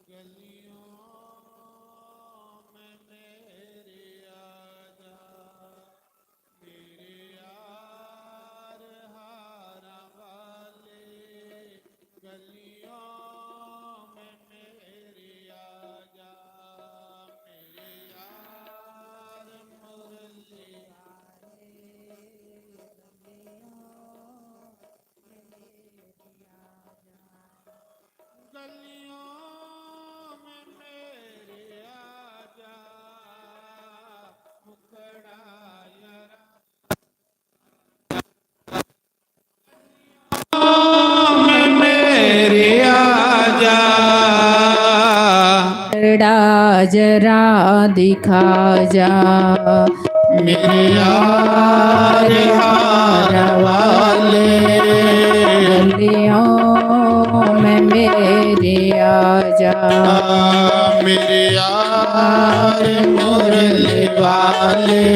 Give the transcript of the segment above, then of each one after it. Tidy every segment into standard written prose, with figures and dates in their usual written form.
गलियों में मेरे आजा, मेरे यार हारा वाले। गलियों में मेरे आजा, मेरे यार मुरली गलियों में मेरे आजा, मुखड़ा यारा में मेरे आजा, मुखड़ा जरा दिखा जा, मेरे यार हार वाले। गलियों में मेरे आजा, मेरे यार मुरली वाले।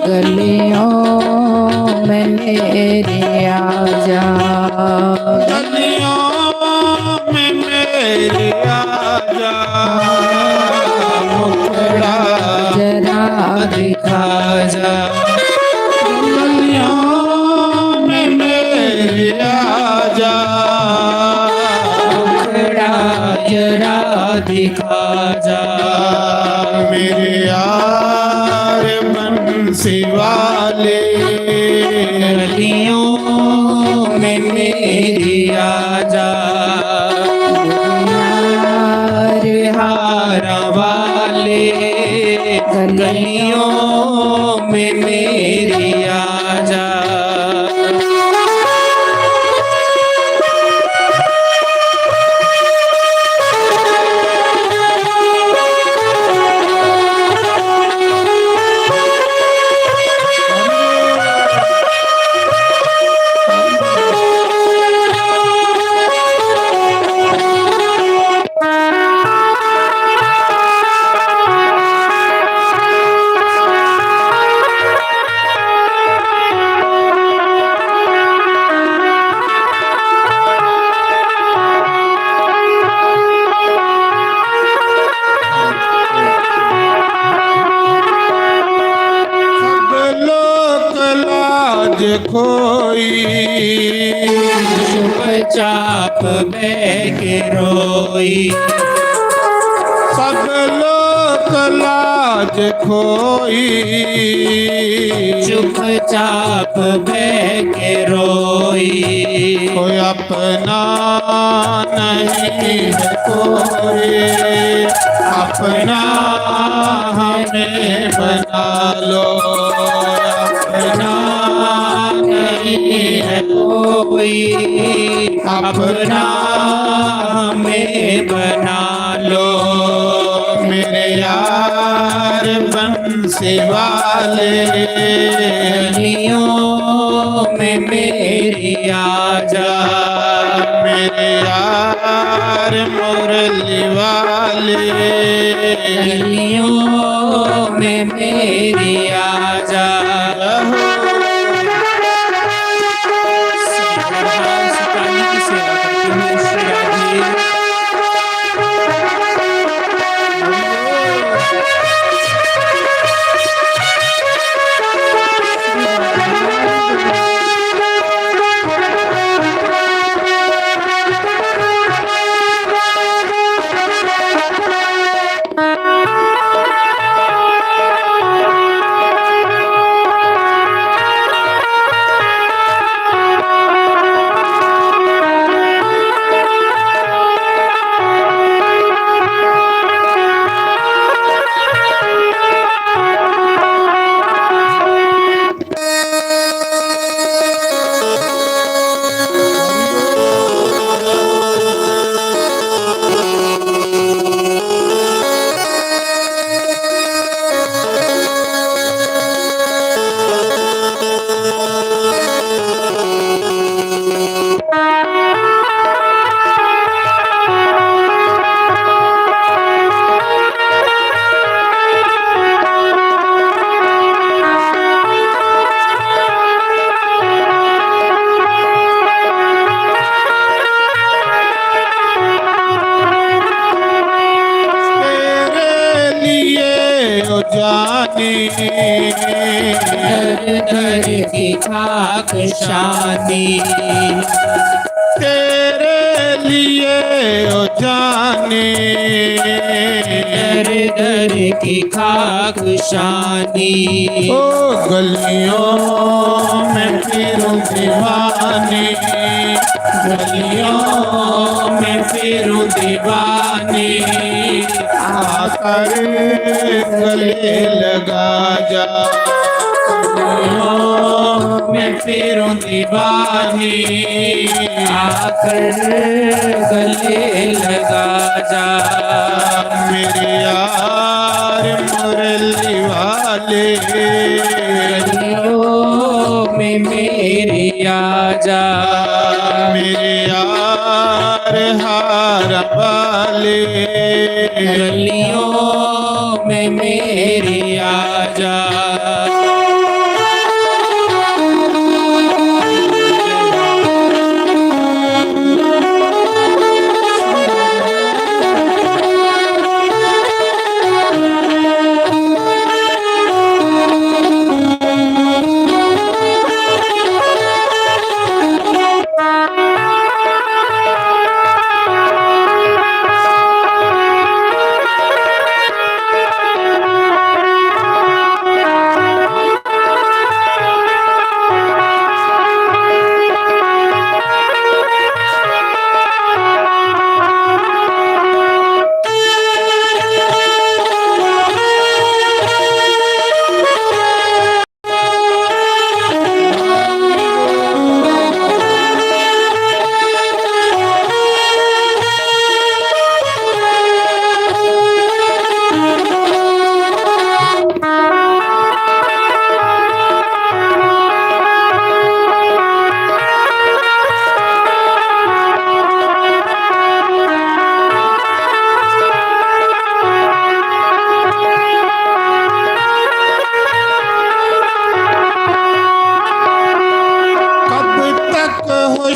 गलियों में मेरे आजा, गलियों में मेरे आजा, मुखड़ा जरा दिखा जा। गलियों में मेरे आजा, मुखड़ा जरा दिखा जा, मेरे यार बंसी वाले। गलियों में मेरी आजा, यार हारा वाले। गलियों में मेरी आजा, सब लोग लाज खोई, चुपचाप बह के रोई। सब लोग लाज खोई, चुपचाप बह के रोई। कोई अपना नहीं है कोई, अपना हमें बना लो। अपना नहीं है कोई, अपना हमें बना लो। मेरे यार बंसी वाले। गलियों में मेरी आजा, मेरे यार मुरली वाले। गलियों में मेरी आजा। सिपाही की सेवा करते हुए श्री राधे। दर दर की खाक शानी, तेरे लिए ओ जाने दर दर की खाक शानी। ओ गलियों में फिरूं दीवाने, गलियों में फिरूं दीवाने, आकर गले लगा जा। गलियों में फिरूं दीवाने, आकर गले लगा जा। मेरे यार मुरली वाले, गलियों में मेरी आजा, मेरे यार हार वाले, गलियों में मेरी आजा।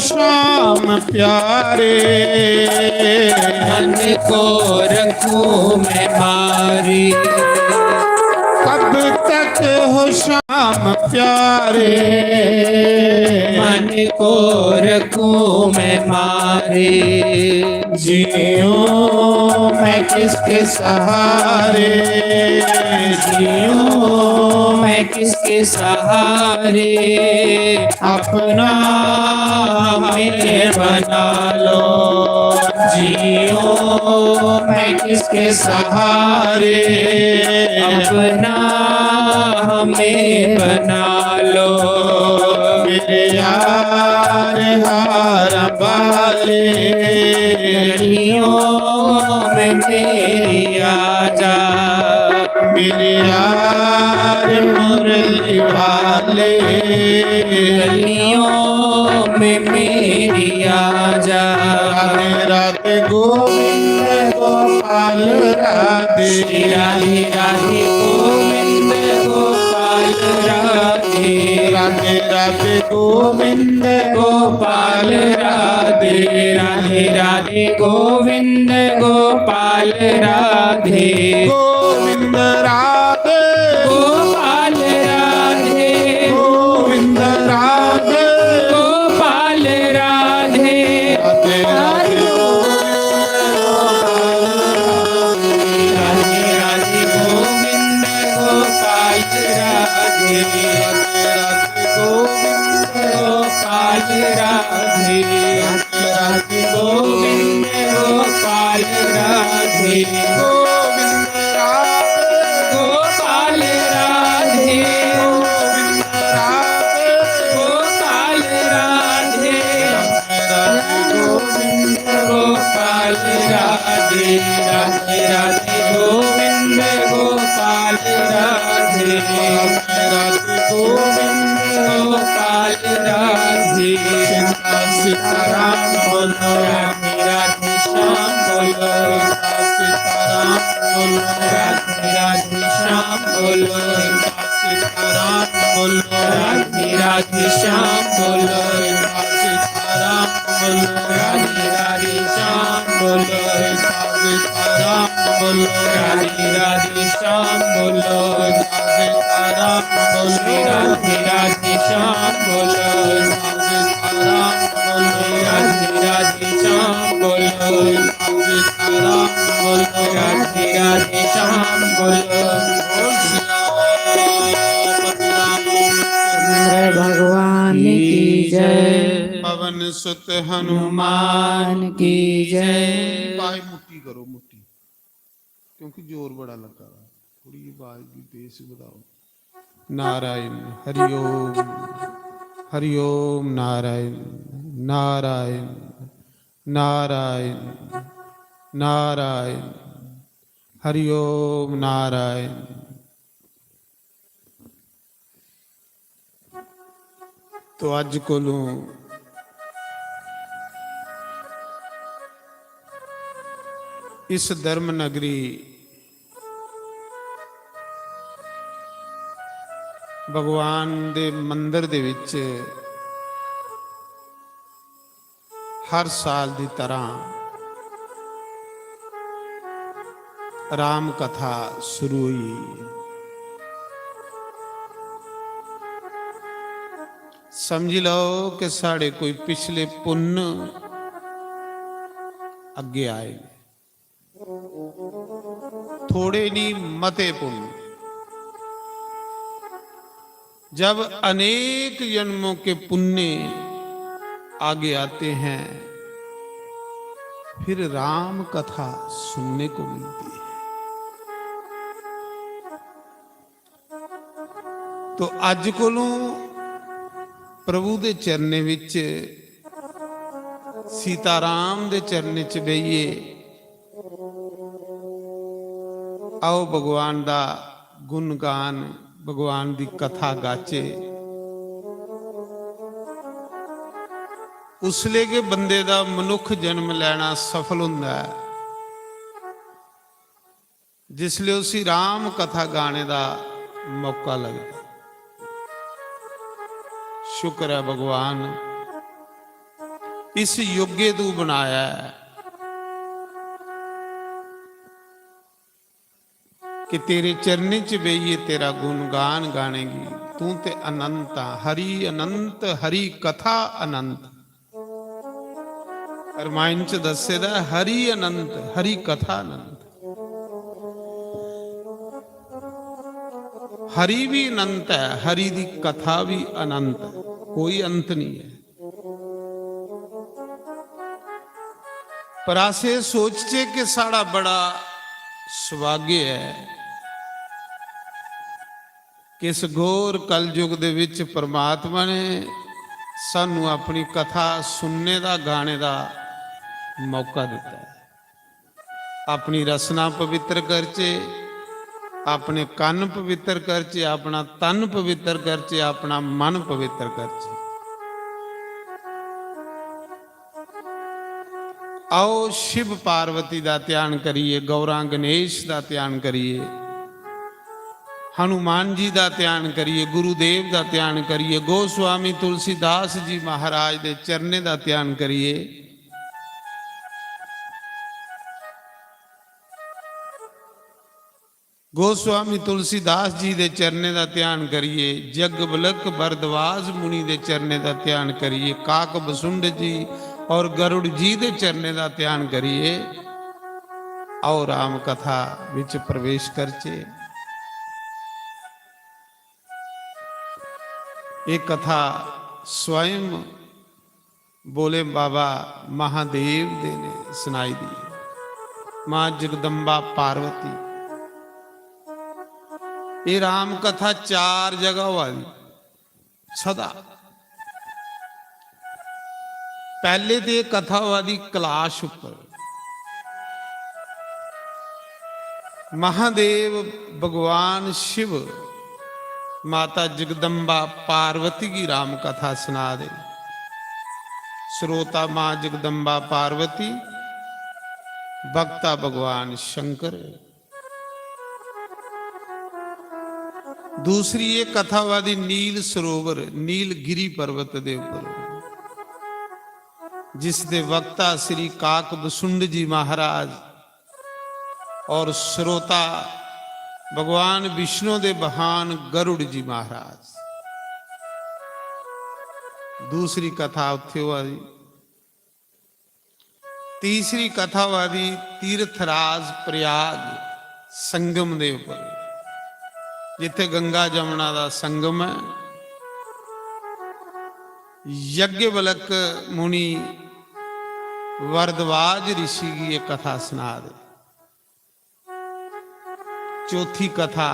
शाम प्यारे, मन को रखूं मैं मारी, कब तक हो शाम प्यारे, मन को रखूं मैं मारे। जियूं मैं किसके सहारे, जियूं मैं किसके सहारे, अपना हमें बना लो। जियूं मैं किसके सहारे, अपना हमें बना लो। मेरे यार हार वाले, गलियों में मेरी आजा, मेरे यार मुरली वाले, गलियों में मेरी आजा। राधे राधे गोविंद गोपाल राधे, राधे राधे गोविंद गोपाल राधे, राधे राधे गोविंद गोपाल राधे, राधे राधे गोविंद गोपाल राधे, गोविंद राधे, गोपाल राधे, गोविंद राधे, गोपाल राधे, राधे राधे राधे राधे गोविंद गोपाल राधे, गोपाल राधे, राधे गोविंद गोपाल राधे, गोविंद राधे, गोपाल राधे, गोपाल राधे, गोविंद गोपाल राधे, राधे राधे गोविंद गोपाल राधे, राधे गोविंद गोपाल राधे। सीताराम बोलो, राधे राधे श्याम बोलो, सीताराम बोलो, राधे राधे श्याम बोलो, सीताराम बोलो, राधे राधे श्याम बोलो, सीताराम बोलो, राधे राधे श्याम बोलो, सीताराम बोलो, राधे राधे श्याम बोलो, सीताराम बोलो राधे राधे श्याम बोलो सीताराम बोलो राधे राधे श्याम बोलो सीताराम बोलो राधे राधे श्याम बोलो चंद्र भगवान की जय, पवन सुत हनुमान हनुमान की जय। बाई मुट्ठी करो मुट्ठी, क्योंकि जोर बड़ा लगा रहा, थोड़ी आवाज की बेस बताओ। नारायण हरिओम, हरिओम नारायण, नारायण नारायण नारायण, हरिओम नारायण। तो अज कोलों इस धर्म नगरी भगवान दे मंदिर दे विच हर साल की तरह राम कथा शुरू हुई। समझ लो कि साढ़े कोई पिछले पुण्य अगे आए, थोड़े नहीं मते पुण्य। जब अनेक जन्मों के पुण्य आगे आते हैं, फिर राम कथा सुनने को मिलती है। तो अज कोलों प्रभु दे चरने विच सीताराम दे चरने च बहिए। आओ भगवान दा गुणगान, भगवान दी कथा गाचे। उसले के बंदे दा मनुख जन्म लेना सफल हुंदा है, जिसले उसी राम कथा गाने दा मौका लगता। शुक्र है भगवान इस योग्य तू बनाया है कि तेरे चरने च बेइए तेरा गुणगान गानेगी। तू ते अनंत हरि अनंत, हरि कथा अनंत। रामायण च दसेदा हरि अनंत, हरि कथा अनंत। हरि भी अनंत है, हरि दी कथा भी अनंत है, कोई अंत नहीं है। पर आसे सोचचे कि साड़ा बड़ा सुभाग्य है कि इस घोर कलयुग दे विच परमात्मा ने सानू अपनी कथा सुनने दा, गाने दा मौका दिता है। अपनी रसना पवित्र करचे, अपने कन पवित्र करचे, अपना तन पवित्र करचे, अपना मन पवित्र करचे। आओ शिव पार्वती दा ध्यान करिए, गौरा गणेश दा ध्यान करिए, हनुमान जी दा ध्यान करिए, गुरुदेव दा ध्यान करिए, गोस्वामी तुलसीदास जी महाराज दे चरने दा ध्यान करिए। गोस्वामी तुलसीदास जी दे चरने दा ध्यान करिए, जगबलक भरद्वाज मुनि दे चरने दा ध्यान करिए, काक बसुंड जी और गरुड़ जी दे चरने दा ध्यान करिए। आओ राम कथा विच प्रवेश करचे। एक कथा स्वयं बोले बाबा महादेव दे ने सुनाई दी। मां जगदम्बा पार्वती, ये राम कथा 4 जगह वाली सदा। पहले तो कथा वाली कैलाश उपर महादेव भगवान शिव माता जगदम्बा पार्वती की राम कथा सुना दे। श्रोता मां जगदम्बा पार्वती, भक्ता भगवान शंकर। दूसरी ये कथावादी नील सरोवर, नीलगिरी पर्वत दे ऊपर, जिस दे वक्ता श्री काक बसुंड जी महाराज और श्रोता भगवान विष्णु दे बहान गरुड़ जी महाराज। दूसरी कथा उत्थे हुआ जी। तीसरी कथा वादी तीर्थराज प्रयाग संगम दे उपर, जिथे गंगा जमुना का संगम है। यज्ञवल्क मुनि वरद्वाज ऋषि की एक कथा सुना दे। चौथी कथा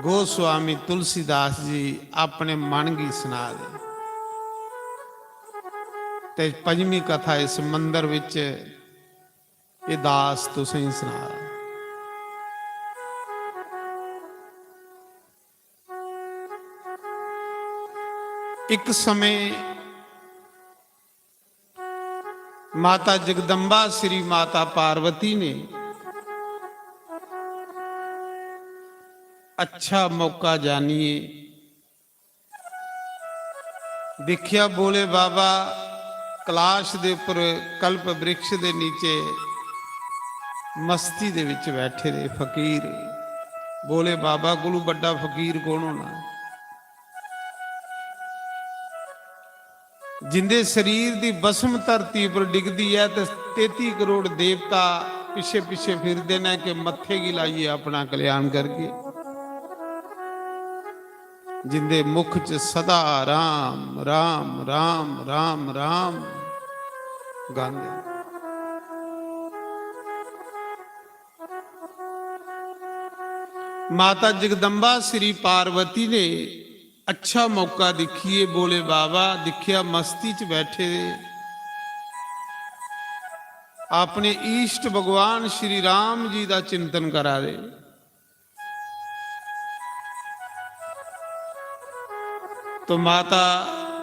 गोस्वामी तुलसीदास जी अपने मन की सुना दे। ते पंजवीं कथा इस मंदिर विच ये दास तुसीं सुना। एक समय माता जगदम्बा श्री माता पार्वती ने अच्छा मौका जानिए देखिया, बोले बाबा कैलाश दे उपर कल्प वृक्ष दे नीचे मस्ती दे विच बैठे रहे फकीर। बोले बाबा कोलू बड़ा फकीर कौन होना, जिंदे शरीर दी बसम धरती पर डिगदी है तो 33 करोड़ देवता पिछे पिछे फिरदे ने कि मत्थे की लाइए अपना कल्याण करके। जिंदे मुख च सदा राम राम राम राम राम गांदे। माता जगदम्बा श्री पार्वती ने अच्छा मौका दिखिए। बोले बाबा दिखिया मस्ती च बैठे अपने ईष्ट भगवान श्री राम जी का चिंतन करा रहे। तो माता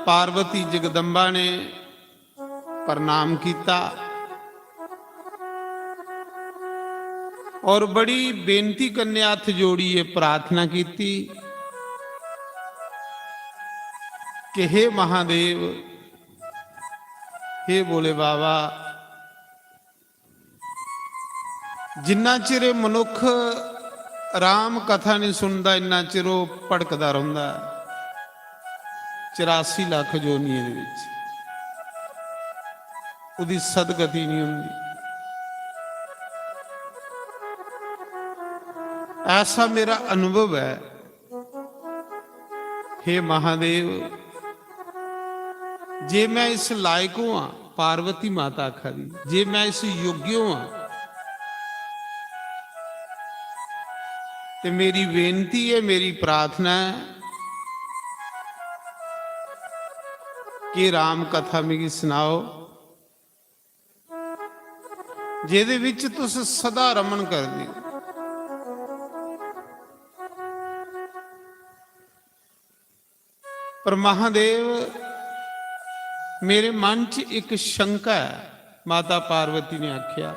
पार्वती जगदम्बा ने प्रणाम किया और बड़ी बेनती करने हाथ जोड़िए प्रार्थना की कि हे महादेव, हे बोले बाबा, जिन्ना चिर मनुख राम कथा नहीं सुनता इन्ना चिर वो भड़कदा रहिंदा। 84 लाख जोनियां दे विच उहदी सदगति नहीं हुंदी। ऐसा मेरा अनुभव है। हे महादेव, जे मैं इस लायक हाँ, पार्वती माता खरी, जे मैं इस योग्य हाँ तो मेरी बेनती है, मेरी प्रार्थना है कि राम कथा मिगी सुनाओ, जिहदे विच तुस सदा रमन करदे हो। पर महादेव, मेरे मन च एक शंका है। माता पार्वती ने आख्या,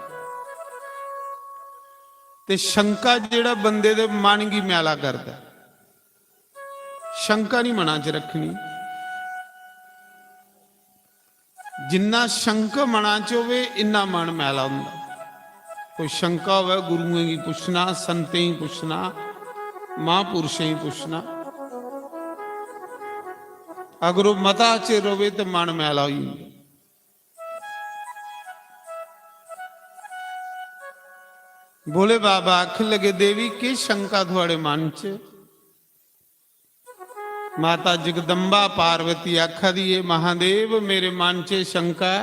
ते शंका जिहड़ा बंदे दे मन की मैला करदा, शंका नहीं मना च रखनी। जिन्ना शंका मना च होवे इन्ना मन मैला हुंदा। कोई शंका होवे गुरुओं की पुछना, संतें ही पुछना, महापुरुषें ही पुछना। अगर वो मता चिर होवे तो मन मैला हो जांदा। बोले बाबा आख लगे देवी के शंका थोड़े मन च। माता जगदम्बा पार्वती आखा दी है, महादेव मेरे मन च शंका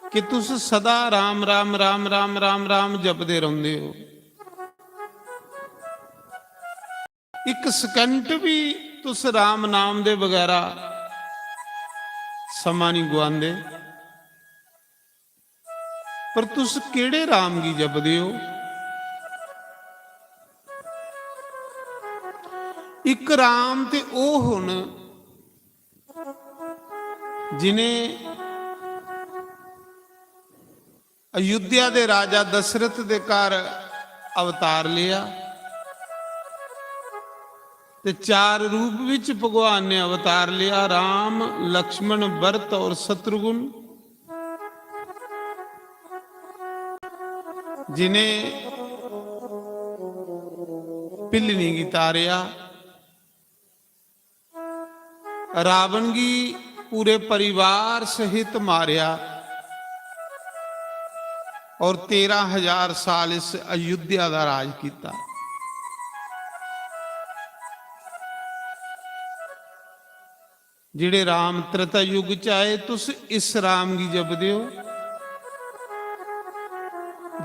कि तुस सदा राम राम राम राम राम राम जपदे रहिंदे हो, एक सेकंड भी तुस राम नाम दे बगैरा समा नहीं गुआंदे। पर तुस केड़े राम की जपदे हो? एक राम ते ओ हुन जिन्हें अयोध्या दे राजा दशरथ दे घर अवतार लिया ते 4 रूप विच भगवान ने अवतार लिया। राम, लक्ष्मण, भरत और शत्रुघ्न, जिन्हें पिलनी गी तारिया, रावण गी पूरे परिवार सहित मारिया और 13,000 साल इस अयोध्या का राज किया। जिहड़े राम त्रेता युग च आए, तुस इस राम गी जपदे हो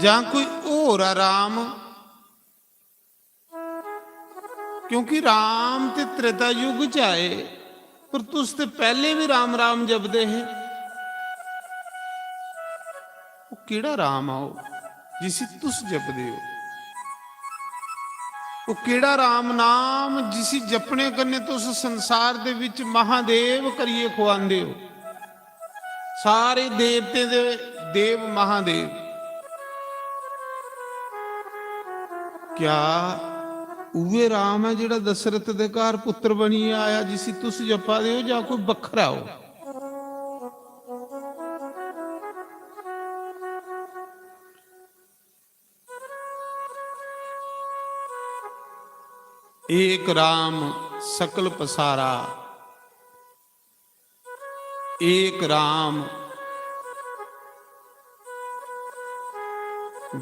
जां कोई होर आ राम? क्योंकि राम ते त्रेता युग च आए, पर तुस ते पहले भी राम राम जपदे हैं। वो केड़ा राम आओ जिसी तुस जपदे हो? वो केड़ा राम नाम जिसी जपने कन्ने तुस संसार दे विच महादेव करिए खुआंदे हो? सारे देवते दे देव महादेव। क्या उहे राम है जिहड़ा दशरथ दे घर पुत्र बनिए आया जिसी तुस जपा दे हो, जां कोई बखरा हो? एक राम सकल पसारा, एक राम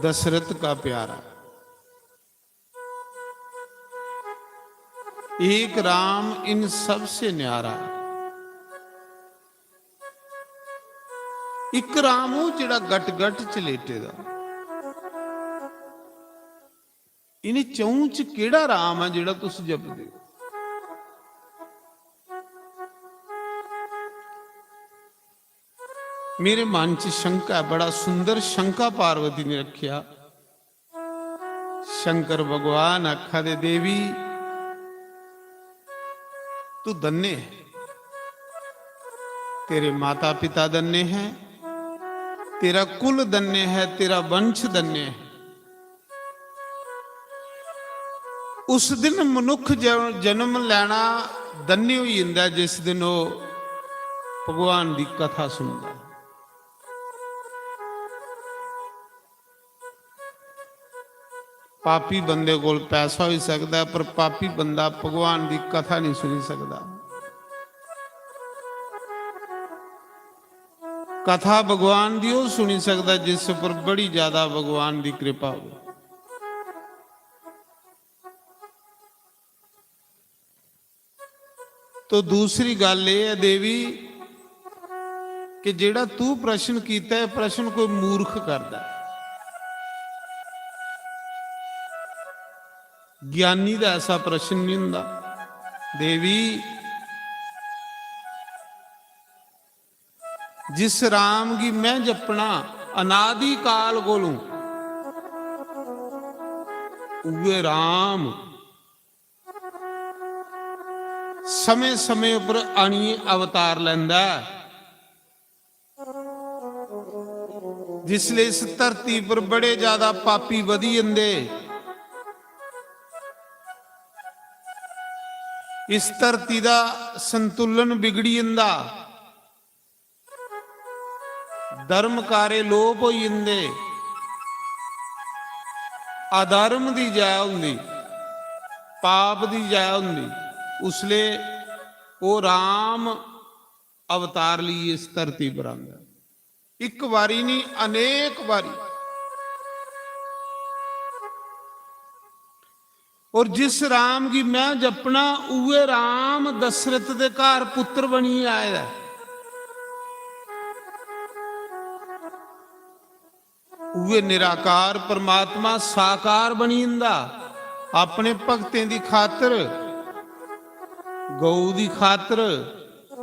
दशरथ का प्यारा, एक राम इन सब से न्यारा। एक राम हो जिहड़ा गट गट च लेटेगा। इन्हें चौं च केड़ा राम है जिहड़ा तुस जपदे हो? मेरे मन च शंका है, बड़ा सुंदर शंका पार्वती ने रखिया। शंकर भगवान आखा दे देवी तू धन्य है, तेरे माता पिता धन्य हैं, तेरा कुल धन्य है, तेरा वंश धन्य है। उस दिन मनुख जन्म लेना धन्य हो जाता जिस दिन वो भगवान की कथा सुनता। पापी बंदे कोल पैसा हो सकता है, पर पापी बंदा भगवान की कथा नहीं सुन सकता। कथा भगवान की वो सुनी सकता जिस पर बड़ी ज्यादा भगवान की कृपा हो। तो दूसरी गल यह है देवी कि जेड़ा तू प्रश्न किया है, प्रश्न कोई मूर्ख करता है। ज्ञानी का ऐसा प्रश्न नहीं हुंदा। देवी जिस राम की मैं जपना अनादि काल कोलों, उहे राम समय समय पर अणीए अवतार लैंदा। जिसले इस धरती पर बड़े ज्यादा पापी वधी जंदे, इस धरती का संतुलन बिगड़ी जंदा, धर्म कारे लोप हो जांदे, अधर्म की जय हुंदी, पाप की जय हुंदी, उसले वो राम अवतार लिए इस धरती पर आंदा। एक बारी नहीं, अनेक बारी। और जिस राम की मैं जपना, उहे राम दशरथ दे घर पुत्र बनी आया। उहे निराकार परमात्मा साकार बनी जंदा, अपने भगतें की खातर, गऊ की खातर,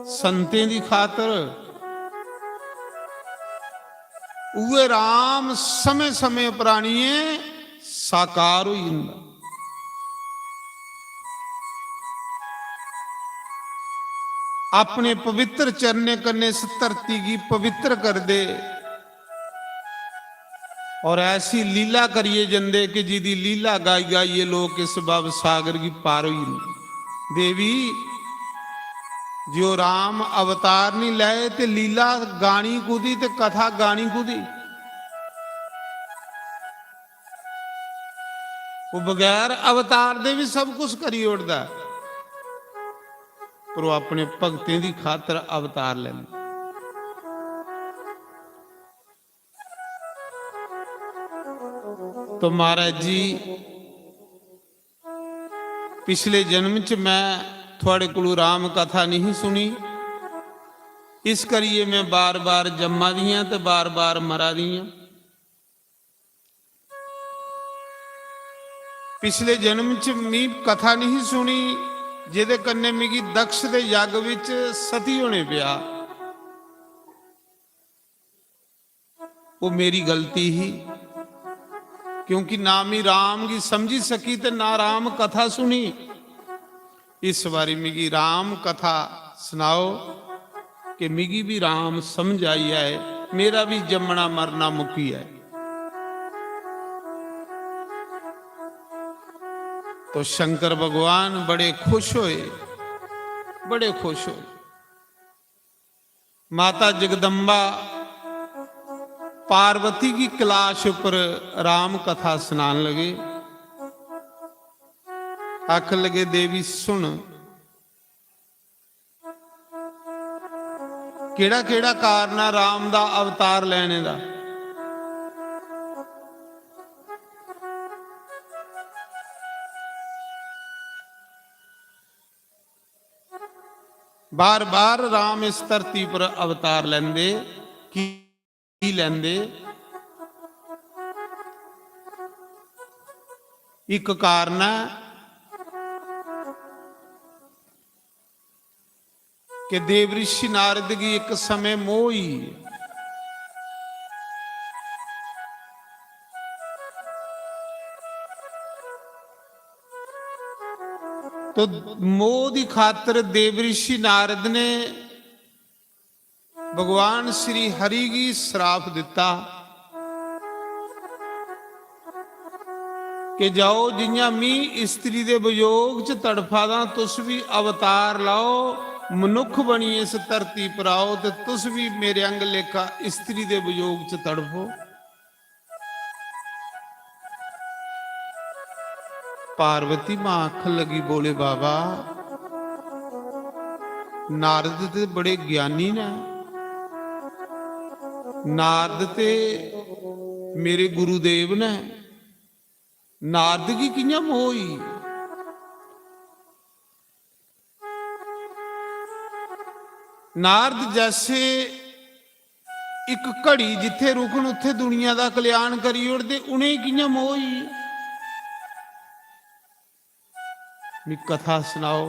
संतें की खातर। उहे राम समय समय प्राणीए साकार हो जांदा। अपने पवित्र चरने कन्ने इस धरती की पवित्र कर दे और ऐसी लीला करिए जंदे कि जिदी लीला गाई गाइए लोग इस भव सागर की पार हुई। देवी जो राम अवतार नहीं लाए ते लीला गानी कुदी ते कथा गानी कुदी। ਉਹ ਬਗੈਰ ਅਵਤਾਰ ਦੇ ਵੀ ਸਭ ਕੁਝ ਕਰੀ ਉੜਦਾ, ਪਰ ਉਹ ਆਪਣੇ ਭਗਤਾਂ ਦੀ ਖਾਤਰ ਅਵਤਾਰ ਲੈਂਦਾ। तो महाराज जी पिछले जन्म च मैं थोड़े कोलों राम कथा नहीं सुनी, इस करिए मैं बार बार जम्मा दियां ते बार बार मरा दियां। पिछले जन्म च मी कथा नहीं सुनी, जिहदे कन्ने मिगी दक्ष दे यज्ञ विच सती होने पिया। वो मेरी गलती ही, क्योंकि ना मी राम की समझी सकी ते ना राम कथा सुनी। इस बारी मिगी राम कथा सुनाओ कि मिगी भी राम समझ आई है, मेरा भी जमना मरना मुकी है। तो शंकर भगवान बड़े खुश होए, बड़े खुश होए। माता जगदम्बा पार्वती की कलाश पर राम कथा सुनान लगे। आख लगे देवी सुन, केड़ा केड़ा कारण है राम दा अवतार लेने दा। बार बार राम इस धरती पर अवतार लेंदे की लेंदे। एक कारण है कि देव ऋषि नारद की एक समय मोह ही, तो मोह की खातर देव ऋषि नारद ने भगवान श्री हरि की श्राप दिता कि जाओ जियां मी स्त्री दे वियोग च तड़फा दा, तुस भी अवतार लाओ, मनुख बनी इस धरती पर आओ, तो तुस भी मेरे अंग लेखा स्त्री दे वियोग च तड़फो। पार्वती मां आख लगी, बोले बाबा नारद ते बड़े ज्ञानी ने, नारद ते मेरे गुरुदेव ने, नारद की कियां मोही। नारद जैसे एक घड़ी जिथे रुकन उथे दुनिया का कल्याण करी उड़दे, उन्हें कियां मोही। कथा सुनाओ।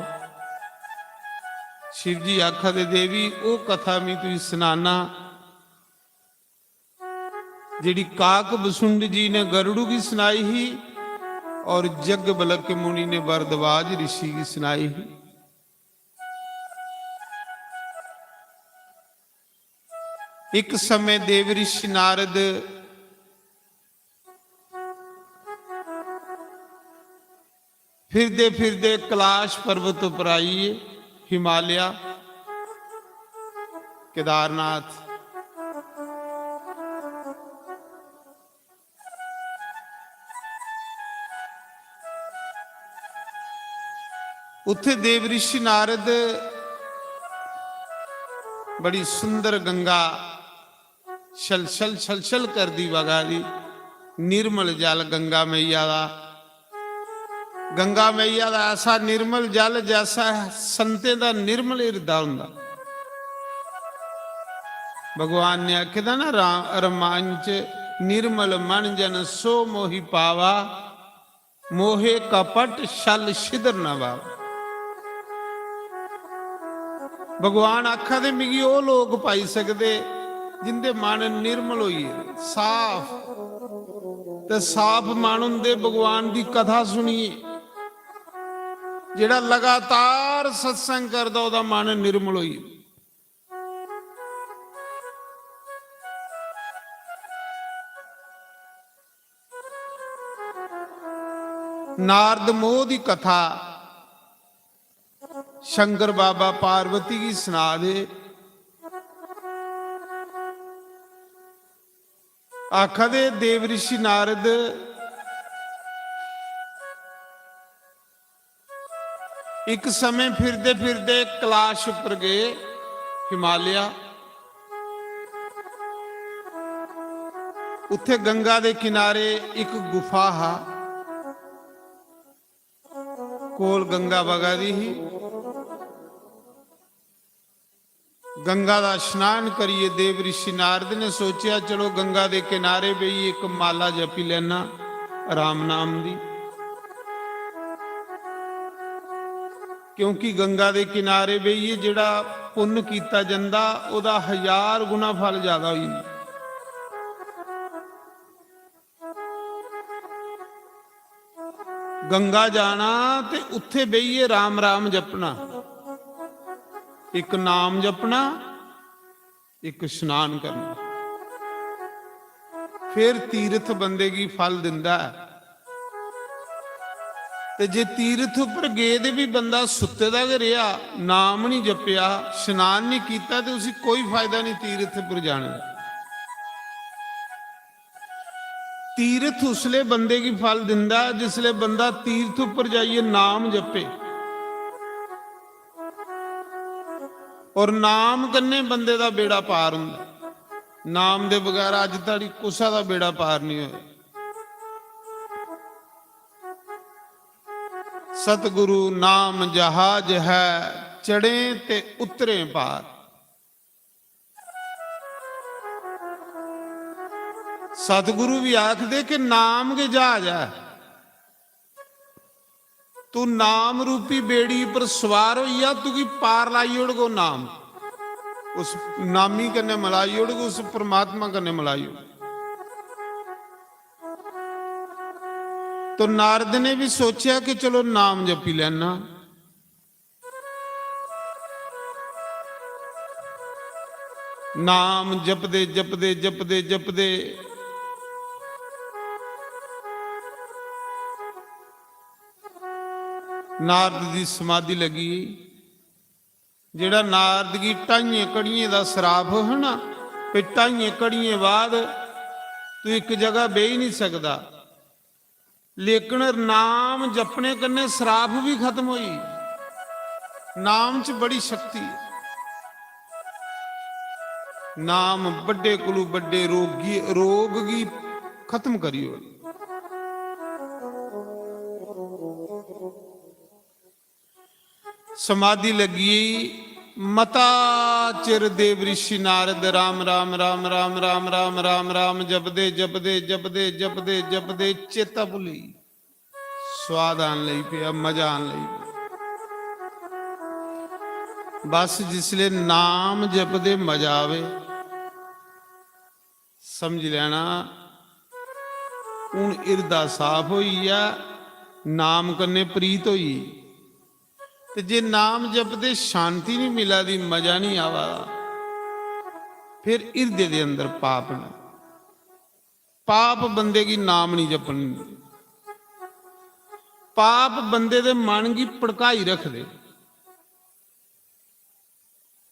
शिव जी आखा दे देवी वो कथा मैं तुझे सुनाना जिहड़ी काक बसुंड जी ने गरुड़ की सुनाई ही और जग बलक मुनि ने भरद्वाज ऋषि की सुनाई ही। एक समय देव ऋषि नारद फिरदे फिरदे कैलाश पर्वत पर आइए, हिमालय केदारनाथ। उत्थे देव ऋषि नारद बड़ी सुंदर गंगा छल छल छल छल कर दी वगा दी, निर्मल जल गंगा मैया का। गंगा मैया का ऐसा निर्मल जल जैसा संते का निर्मल हृदय हुंदा। भगवान ने आखिया ना रामायण च, निर्मल मन जन सो मोहि पावा, मोहे कपट छल छिदर न वावा। भगवान आखा दे मिगी वो लोग पाई सकते जिंदे मन निर्मल होई साफ, ते साफ मन हुंदे भगवान की कथा सुनिए। जिहड़ा लगातार सत्संग करदा ओहदा मन निर्मल होई। नारद मोह की कथा शंकर बाबा पार्वती की सुना दे। आखा दे देव ऋषि नारद ਇੱਕ ਸਮੇਂ ਫਿਰਦੇ ਫਿਰਦੇ ਕੈਲਾਸ਼ ਉੱਪਰ ਗਏ, ਹਿਮਾਲਿਆ। ਉੱਥੇ ਗੰਗਾ ਦੇ ਕਿਨਾਰੇ ਇੱਕ ਗੁਫਾ ਹੈ, ਕੋਲ ਗੰਗਾ ਵਗਦੀ ਹੀ। ਗੰਗਾ ਦਾ ਇਸ਼ਨਾਨ ਕਰੀਏ। ਦੇਵ ਰਿਸ਼ੀ ਨਾਰਦ ਨੇ ਸੋਚਿਆ ਚਲੋ ਗੰਗਾ ਦੇ ਕਿਨਾਰੇ ਬਈ ਇੱਕ ਮਾਲਾ ਜਪੀ ਲੈਣਾ ਰਾਮ ਨਾਮ ਦੀ, ਕਿਉਂਕਿ ਗੰਗਾ ਦੇ ਕਿਨਾਰੇ ਬਈਏ ਜਿਹੜਾ ਪੁੰਨ ਕੀਤਾ ਜਾਂਦਾ ਉਹਦਾ 1000 ਗੁਣਾ ਫਲ ਜ਼ਿਆਦਾ ਹੋ ਜਾਂਦਾ। ਗੰਗਾ ਜਾਣਾ ਤੇ ਉੱਥੇ ਬਈਏ ਰਾਮ ਰਾਮ ਜਪਣਾ, ਇੱਕ ਨਾਮ ਜਪਣਾ, ਇੱਕ ਇਸ਼ਨਾਨ ਕਰਨਾ, ਫਿਰ ਤੀਰਥ ਬੰਦਗੀ ਫਲ ਦਿੰਦਾ ਹੈ। ਤੇ ਜੇ ਤੀਰਥ ਉੱਪਰ ਗਏ ਤੇ ਵੀ ਬੰਦਾ ਸੁੱਤੇ ਦਾ ਰਿਹਾ, ਨਾਮ ਨਹੀਂ ਜਪਿਆ, ਇਸ਼ਨਾਨ ਨਹੀਂ ਕੀਤਾ, ਤੇ ਉਸੇ ਕੋਈ ਫਾਇਦਾ ਨਹੀਂ ਤੀਰਥ ਉੱਪਰ ਜਾਣ ਦਾ। ਤੀਰਥ ਉਸਲੇ ਬੰਦੇ ਕੀ ਫਲ ਦਿੰਦਾ ਜਿਸਲੇ ਬੰਦਾ ਤੀਰਥ ਉੱਪਰ ਜਾਈਏ ਨਾਮ ਜਪੇ, ਔਰ ਨਾਮ ਕੰਨੇ ਬੰਦੇ ਦਾ ਬੇੜਾ ਪਾਰ ਹੁੰਦਾ। ਨਾਮ ਦੇ ਬਗੈਰ ਅੱਜ ਤੱਕ ਕੁਸਾ ਦਾ ਬੇੜਾ ਪਾਰ ਨਹੀਂ ਹੋਇਆ। ਸਤਿਗੁਰੂ ਨਾਮ ਜਹਾਜ ਹੈ, ਚੜੇ ਤੇ ਉਤਰੇ ਪਾਰ। सतगुरु भी आख दे कि नाम के जहाज है, तू नाम रूपी बेड़ी पर सवार हो या तू की पार लाई उड़गो। नाम उस नामी कन्ने मलाई उड़गो, उस परमात्मा कन्ने मलाई उड़गो। तो नारद ने भी सोचा कि चलो नाम जपी लेना। नाम जपदे जपदे जपदे जपदे नारद की समाधि लगी। जेड़ा नारद की ढाइये कड़िए का सराप है ना, फिर ढाइये कड़िए बाद तू एक जगह बह ही नहीं सकता, लेकिन नाम जपने कन्ने सराप भी खत्म हुई। नाम च बड़ी शक्ति, नाम बड़े कोलू बड़े रोग की खत्म करियो। समाधि लगी। मता चिर देव ऋषि नारद राम राम राम राम राम राम राम राम जपदे जपदे जपदे जपदे जपदे चेता भुली, स्वाद आन लई पिया, मजा आन लई पिया। बस जिसले नाम जपदे मजा आवे समझ लेना हूं इरदा साफ होई आ, नाम कन्ने प्रीत होई। ते जे नाम जपदे शांति नहीं मिला दी, मजा नहीं आवा, फिर इरदे दे अंदर पाप न। पाप बंदे की नाम नहीं जपन, पाप बंदे दे मन की भड़काई रख दे।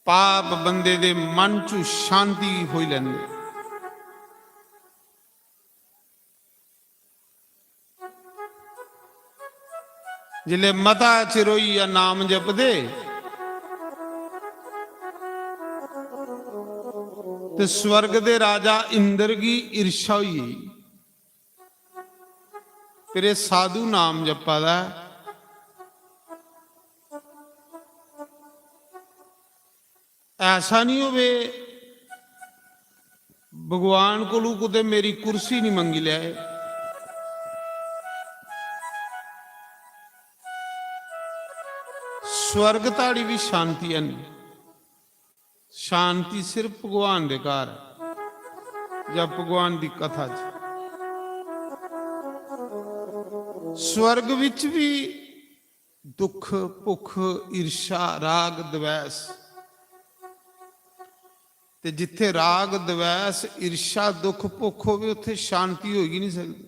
पाप बंदे दे मन चू शांति हो लेंदे। जिले मता चिरोई या नाम जपदे ते स्वर्ग दे राजा इंद्र की ईर्षा हुई। फिर ये साधु नाम जपा दा, ऐसा नहीं होवे भगवान कोलू कुते मेरी कुर्सी नहीं मंगी लिया। स्वर्ग ताड़ी भी शांति है नहीं, शांति सिर्फ भगवान दे घर या भगवान की कथा च। स्वर्ग विच भी दुख भुख ईर्षा राग द्वेष, ते जिथे राग द्वेष ईर्षा दुख भुख होवे उत्थे शांति हो ही नहीं सकती।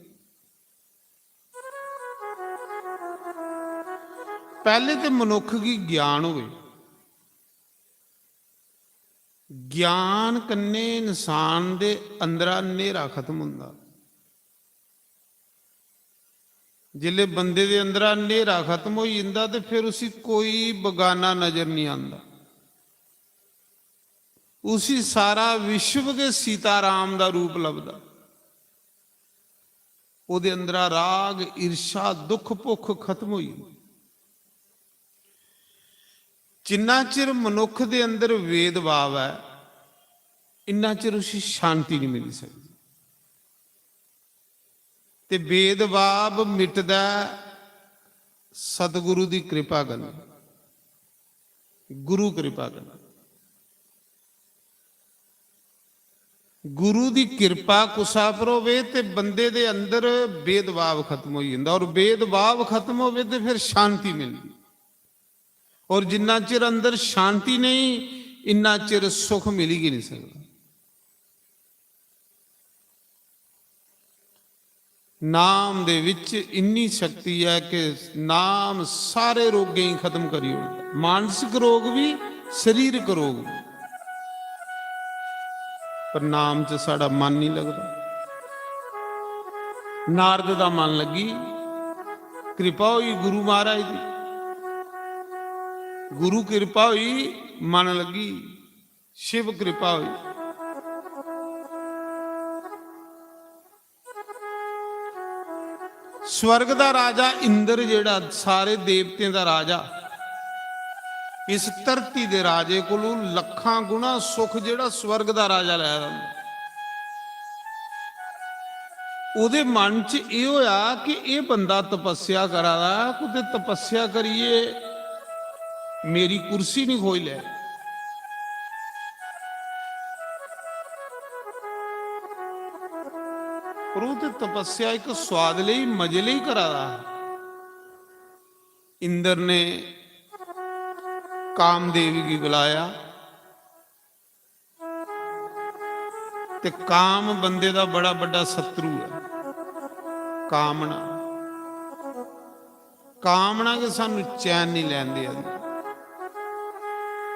पहले तो मनुख की ज्ञान होवे, ज्ञान कन्ने इंसान दे अंदरा नेरा खत्म हुंदा। जिले बंदे दे अंदर हनेरा खत्म हो जाता तो फिर उसी कोई बगाना नजर नहीं आता, उसी सारा विश्व के सीताराम का रूप लभदा। ਉਹਦੇ अंदर राग ईर्षा दुख भुख खत्म हो जाती। जिन्ना चिर मनुख दे अंदर वेद भाव है इन्ना चिर उसी शांति नहीं मिल सकती। ते वेद भाव मिटदा सतगुरु की कृपा करना, गुरु कृपा करना। गुरु की कृपा कुसा पर होवे ते बंदे दे अंदर भेदभाव खत्म हो जाता, और भेदभाव खत्म होवे ते फिर शांति मिलती। और जिन्ना चिर अंदर शांति नहीं इन्ना चिर सुख मिल ही नहीं सकता। नाम दे विच इन्नी शक्ति है कि नाम सारे रोगे ही खत्म करी होता, मानसिक रोग भी शरीरक रोग भी। पर नाम च साड़ा मन नहीं लगता। नारद दा मन लगी, कृपा हुई गुरु महाराज की, गुरु कृपा हुई मन लगी, शिव कृपा हुई। स्वर्ग दा राजा इंद्र जेड़ा सारे देवतें दा राजा, इस धरती दे राजे कोलों लखां गुणा सुख जेड़ा स्वर्ग दा राजा लै रहा। ਉਹਦੇ मन च ये होया कि ये बंदा तपस्या करा दा, कुते तपस्या करिए मेरी कुर्सी नहीं खोई ले। पर वो तो तपस्या एक स्वाद ले मजे ले करा दा। इंद्र ने कामदेव की बुलाया ते काम बंदे का बड़ा बड़ा शत्रु है। कामना, कामना के सानू चैन नहीं लैन दे।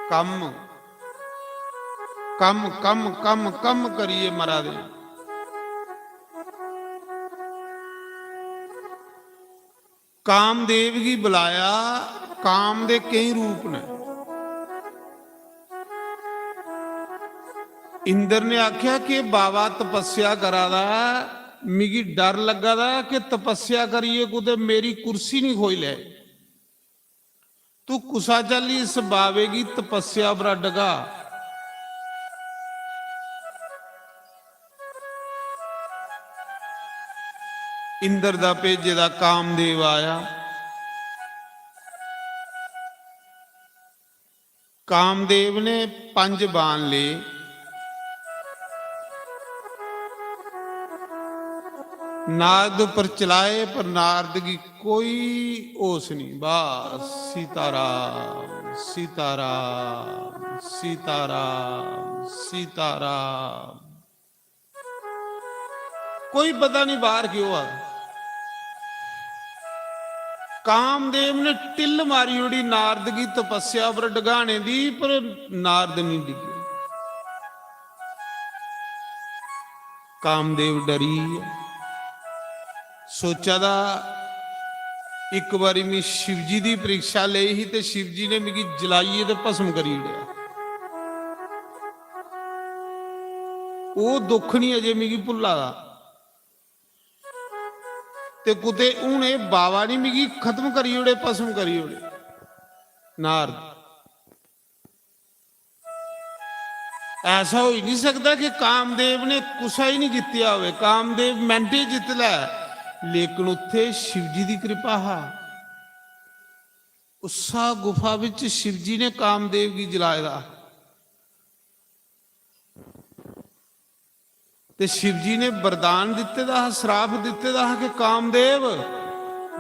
कम कम कम कम कम करिए मरा दे। कामदेव की बुलाया, काम दे कई रूप ने। इंद्र ने आख्या कि बाबा तपस्या करा दा, मिगी डर लगा दा कि तपस्या करिए कुते मेरी कुर्सी नहीं खोई ले। तू कुसा चली इस बाबे की तपस्या पर डगा। इंद्र दा भेजे दा कामदेव आया। कामदेव ने 5 बाण ले, नारद पर चलाए, पर नारद की कोई होश नहीं। बस सीताराम सीताराम सीताराम सीताराम। कोई पता नहीं बाहर क्यों आ। कामदेव ने टिल मारी उड़ी नारद की तपस्या पर डगाने दी, पर नारद नहीं डिगे। कामदेव डरी, सोचा दा एक बारी मैं शिवजी की परीक्षा ले ही ते शिवजी ने मिगी जलाइए तो भस्म करी उड़िया। वो दुख नहीं अजे मिगी भुला दा, ते कुते हूं बाबा नहीं मिगी खत्म करी उड़े, भस्म करी उड़े। नारद, ऐसा हो ही नहीं सकता कि कामदेव ने कुसा ही नहीं जितया हो। कामदेव मिनटे जित लै, लेकिन उत्थे शिवजी की कृपा है। उसा गुफा विच शिवजी ने कामदेव की जलाया, ते शिवजी ने वरदान दिते दा, श्राप दिते दा कि कामदेव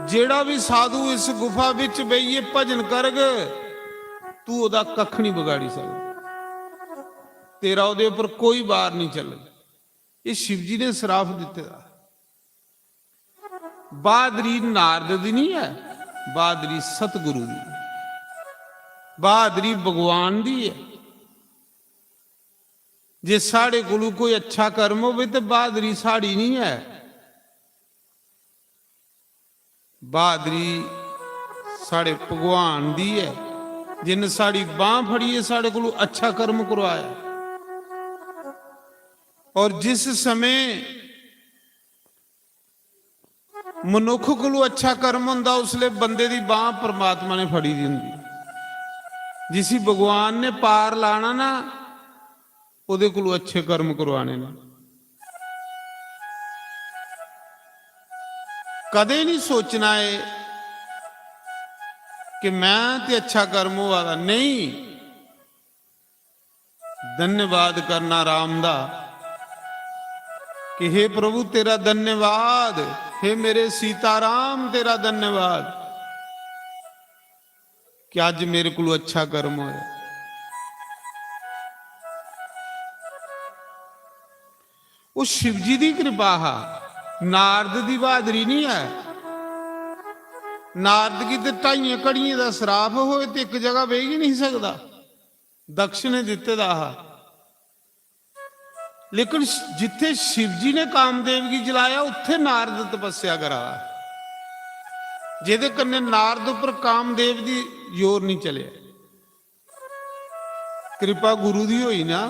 जेड़ा भी साधु इस गुफा विच बहिए भजन करग, तू ओदा कख नहीं बिगाड़ी सकदा, तेरा ओदे उपर कोई वार नहीं चलेगा। ये शिवजी ने श्राप दिते दा। बहादुरी नारद दी नहीं है, बहादुरी सतगुरु दी, बहादुरी भगवान दी है। जे साढ़े कोलू कोई अच्छा कर्म हो तो बहादुरी साड़ी नहीं है। बहादुरी साढ़े भगवान दी है, जिन साड़ी बांह फड़ी है, साढ़े को अच्छा कर्म करवाया। और जिस समय मनुख को अच्छा कर्म होंदा, उसले बंदे दी बांह परमात्मा ने फड़ी दी हुंदी। जिसी भगवान ने पार लाना ना, उहदे कोलों अच्छे कर्म करवाने ने। कदे नहीं सोचना है कि मैं ते अच्छा कर्म हुआ दा, नहीं। धन्यवाद करना राम दा कि हे प्रभु तेरा धन्यवाद, हे मेरे सीताराम तेरा धन्यवाद कि अज मेरे को अच्छा कर्म होया। उस शिव जी की कृपा है, नारद की बहादुरी नहीं है। नारद की तो ढाइया कड़ियां का श्राप होए तो एक जगह बह ही नहीं सकता, दक्ष ने दिते दा। लेकिन जिथे शिव जी ने कामदेव की जलाया, उत्थे नारद तपस्या करा, जिहदे कन्ने नारद उपर कामदेव की जोर नहीं चलिया। कृपा गुरु दी होई ना,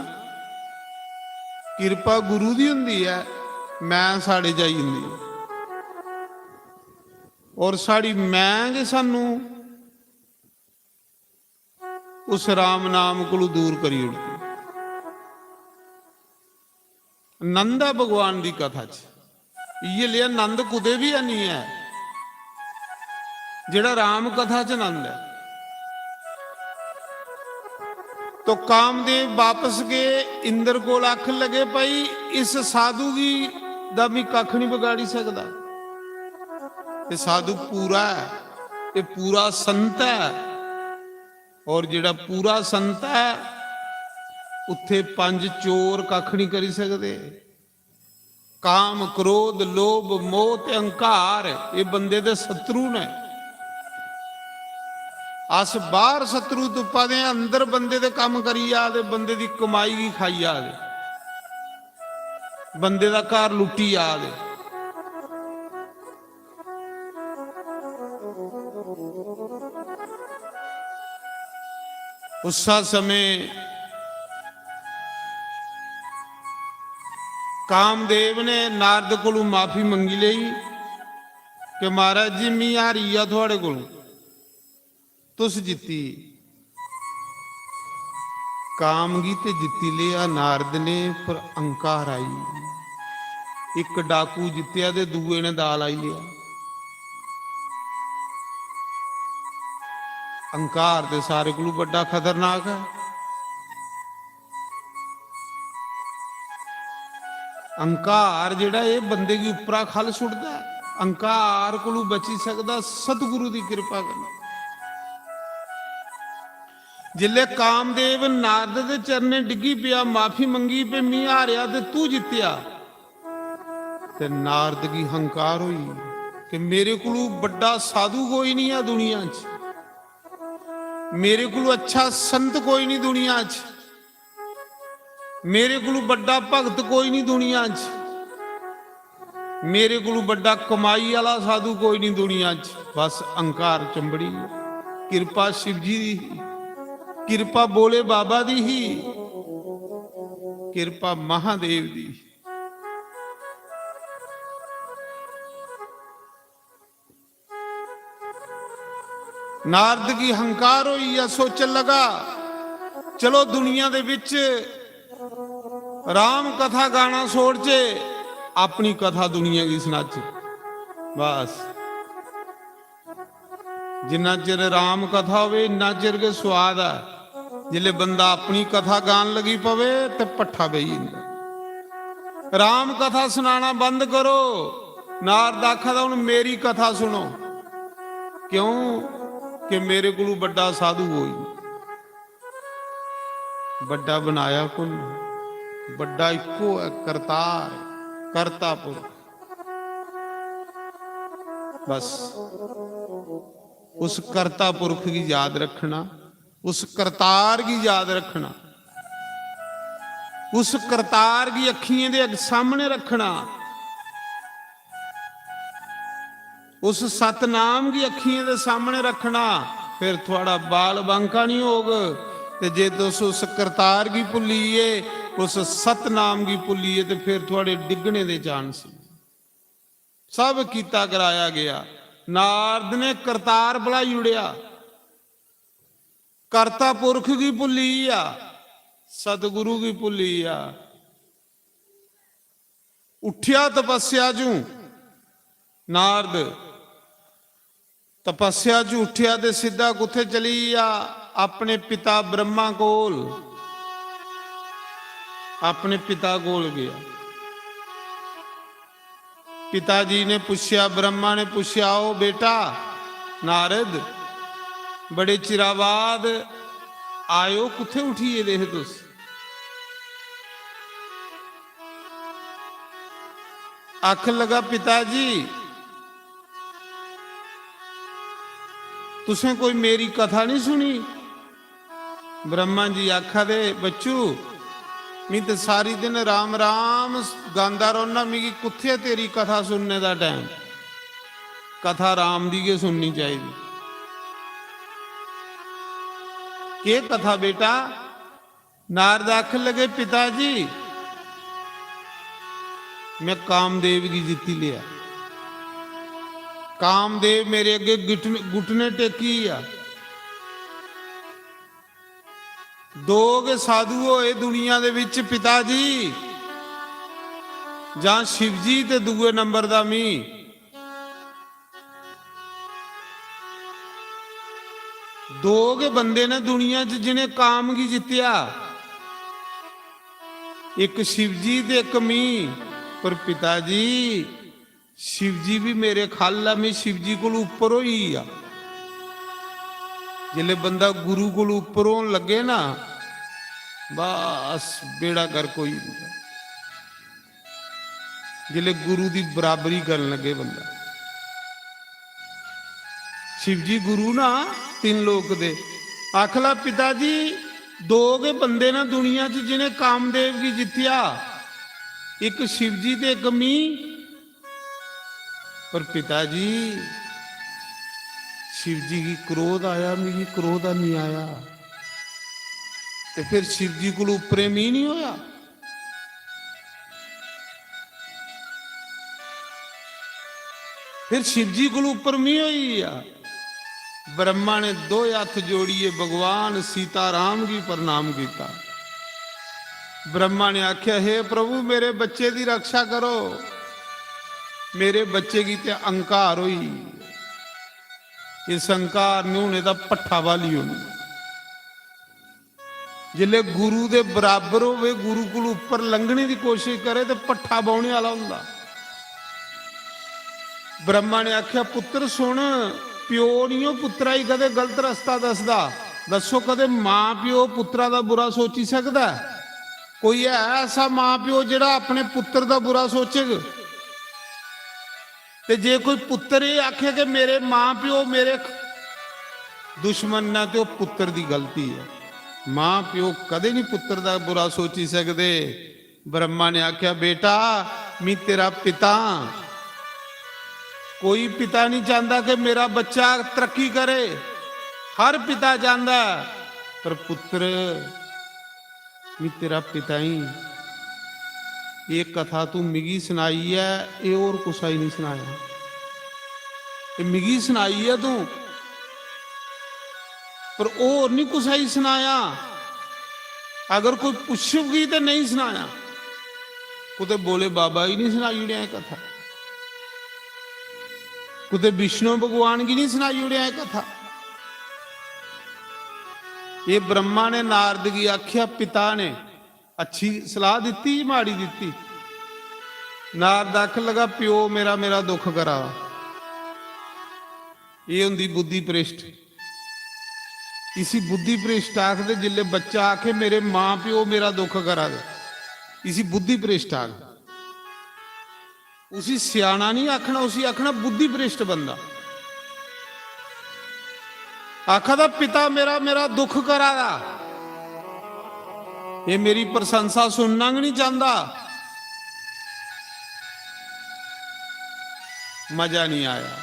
कृपा गुरु दी हुंदी है, मैं साड़े जाई हुंदी। और साड़ी मैं जे सानू उस राम नाम को दूर करी उड़ती। नंद है भगवान की कथा च, ये लिया नंद कुदे भी नहीं है जेड़ा राम कथा च नंद है। तो कामदेव वापस गए, इंद्र को आख लगे भाई इस साधु की दा भी कख नहीं बिगाड़ी सकता। ये साधु पूरा है, ये पूरा संत है। और जेड़ा पूरा संत है, उत्थे पंज चोर कख नहीं करी सकते। काम क्रोध लोभ मोह ते अहंकार ये बंदे दे शत्रु ने। अस बाहर शत्रु तुपा दे, अंदर बंदे दे काम करी जा दे, बंदे दी कमाई की खाई जा दे, बंदे दा घर लुटी जा दे। उस समय कामदेव ने नारद को माफी मंगी ली कि महाराज जी मैं हारी आ थोड़े को, तुस जित्ती। कामगी ते जित्ती लिया नारद ने, पर अंकार आई। एक डाकू जित्तिया ते दूए ने दाल आई लिया। अंकार ते सारे को बड़ा खतरनाक है। अंकार जिहड़ा ये बंदे की उपरा खल सुटदा है। अंकार को बची सकदा सतगुरु की कृपा करना। जिले कामदेव नारद दे चरने डिगी पिया, माफी मंगी पे मैं हारिया ते तू जित्तिया, ते नारद की हंकार हुई कि मेरे को बड़ा साधु कोई नहीं है दुनिया च, मेरे को अच्छा संत कोई नहीं दुनिया च, मेरे को बड़ा भगत कोई नहीं दुनिया च, मेरे को बड़ा कमाई वाला साधु कोई नहीं दुनिया च। बस अंकार चंबड़ी। कृपा शिव जी दी, कृपा बोले बाबा दी ही, कृपा महादेव दी। नारद की हंकार हुई या सोचन लगा चलो दुनिया दे विच राम कथा गाना छोड़ चे अपनी कथा दुनिया की सुनाचे। बस जिन्ना चिर राम कथा होवे इन्ना चिर के स्वाद है। जिले बंदा अपनी कथा गान लगी पवे तो पट्ठा बही जांदा। राम कथा सुनाना बंद करो। नारद आखदा हुण मेरी कथा सुनो। क्यों कि मेरे को बड़ा साधु होई, बड़ा बनाया कुल, बड़ा इको है करतार करतापुर। बस उस कर्ता पुरख की याद रखना, उस करतार की याद रखना, उस करतार की अखियों के सामने रखना, उस सतनाम की अखियां दे सामने रखना, फिर थोड़ा बाल बांका नहीं होग। ते जे तुस उस करतार की भुल्लीए, उस सतनाम की भुल्लीए, तो फिर थोड़े डिगने दे चांस। सब कीता कराया गया। नारद ने करतार भुलाई उड़िया, करता पुरख की भुल्ली आ, सतगुरु की भुल्ली आ। उठिया तपस्या चू नारद, तपस्या चू उठिया ते सीधा कुथे चली आ, अपने पिता ब्रह्मा कोल, अपने पिता कोल गया। पिताजी ने पूछया, ब्रह्मा ने पूछया, ओ बेटा नारद बड़े चिरा बाद आयो, कुथे उठिए देख तुस। आख लगा, पिताजी तुसें कोई मेरी कथा नहीं सुनी। ब्रह्मा जी आखा दे, बच्चू मैं तो सारी दिन राम राम गांदा रौना, मिगी कुत्थे तेरी कथा सुनने का टाइम। कथा राम दी के सुननी चाहिए। के कथा बेटा? नारद आख लगे, पिताजी मैं कामदेव की जित्ती लिया। कामदेव मेरे अगे घुटने टेकी आ। दो के साधु होए दुनिया दे विच पिताजी, जां शिवजी ते दूए नंबर दा मी। दो के बंदे ने दुनिया च जिन्हें काम की जित्तिया, एक शिवजी ते एक मी। पर पिताजी शिवजी भी मेरे खाला में शिवजी को उपर हो ही आ। जिले बंदा गुरु को उपर होने लगे ना, बस बेड़ा कर कोई नहीं। जिले गुरु की बराबरी करने लगे बंदा, शिवजी गुरु ना तीन लोक दे। आखला पिताजी दो के बंदे ना दुनिया च जिन्हें कामदेव की जित्तिया, एक शिवजी ते एक मी। पर पिताजी शिवजी की क्रोध आया, मेरी क्रोध नहीं आया, तो फिर शिवजी को उपरे मी नहीं होया। फिर शिवजी को ऊपर मी होई आ। ब्रह्मा ने दो हाथ जोड़िए भगवान सीताराम की प्रणाम किया। ब्रह्मा ने आख्या, हे प्रभु मेरे बच्चे की रक्षा करो, मेरे बच्चे की ते अंकार हुई। इस अंकार ने होने दा पट्ठा वाली होनी। जिले गुरु दे बराबर होवे, गुरु को ऊपर लंघने की कोशिश करे तो पट्ठा बाउने वाला हुंदा। ब्रह्मा ने आख्या, पुत्र सुन, प्यो नहीं हो पुत्रा ही कदे गलत रस्ता दसदा। दसो कदे मां प्यो पुत्रा दा बुरा सोची सकदा? कोई है ऐसा मां प्यो जिहड़ा अपने पुत्र दा बुरा सोचेगा? ते जे कोई पुत्र ये आखे कि मेरे मां प्यो मेरे दुश्मन ना, तो पुत्र की गलती है। मां प्यो कदे नहीं पुत्र दा बुरा सोची सकते। ब्रह्मा ने आख्या, बेटा मैं तेरा पिता। कोई पिता नहीं चाहता कि मेरा बच्चा तरक्की करे, हर पिता चाहता, पर पुत्र मैं तेरा पिता ही। ये कथा तू मिगी सुनाई है, ये और कुछ ही नहीं सुनाया। ये मिगी सुनाई है तू, पर और नहीं कुछ ही सुनाया। अगर कोई पूछेगी तो नहीं सुनाया। कुते बोले बाबा ही नहीं सुनाई उड़िया कथा, कुते विष्णु भगवान की नहीं सुनाई उड़िया कथा। ये ब्रह्मा ने नारद की आख्या, पिता ने अच्छी सलाह दी माड़ी दी। नारद आख लगा, प्यो मेरा मेरा दुख करा। ये होंगी बुद्धि भ्रिष्ट। इसी बुद्धि भ्रिष्ट आखते जिले बच्चा आखे मेरे मां प्यो मेरा दुख करा दे, इसी बुद्धि भ्रिष्ट आख। उसी सियाना नहीं आखना, उसी आखना बुद्धि भ्रिष्ट बंदा। आखा था पिता मेरा मेरा दुख करा दा। ये मेरी प्रशंसा सुनना नहीं चाहता। मजा नहीं आया।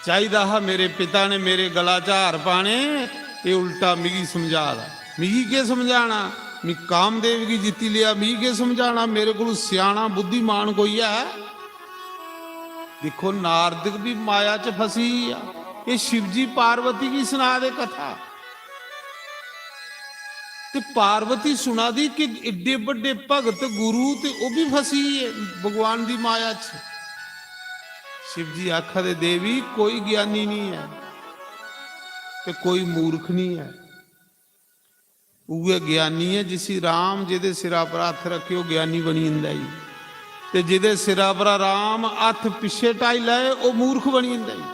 ਚਾਹੀਦਾ ਹਾ ਮੇਰੇ ਪਿਤਾ ਨੇ ਮੇਰੇ ਗਲਾ 'ਚ ਹਾਰ ਪਾਣੇ, ਇਹ ਉਲਟਾ ਮਿਗੀ ਸਮਝਾਦਾ। ਮਿਗੀ ਕੇ ਸਮਝਾਣਾ? ਮੈਂ ਕਾਮਦੇਵ ਕੀ ਜਿੱਤੀ ਲਿਆ, ਮਿਗੀ ਕੇ ਸਮਝਾਣਾ? ਮੇਰੇ ਕੋਲ ਸਿਆਣਾ ਬੁੱਧੀਮਾਨ ਕੋਈ ਹੈ? ਦੇਖੋ ਨਾਰਦ ਵੀ ਮਾਇਆ 'ਚ ਫਸੀ ਆ। ਇਹ शिवजी पार्वती की सुना दे कथा, ते पार्वती सुना दी कि एडे बड़े भगत गुरु ते वो भी फसी है भगवान की माया च। शिवजी आखा दे देवी कोई ज्ञानी नहीं है ते कोई मूर्ख नहीं है, वो ज्ञानी है जिसी राम जिदे सिरा पर हथ रखे वो ज्ञानी बनी जंदा जी, ते जिदे सिरा पर राम हथ पिछे ढाई लाए वो मूर्ख बनी जंदा जी।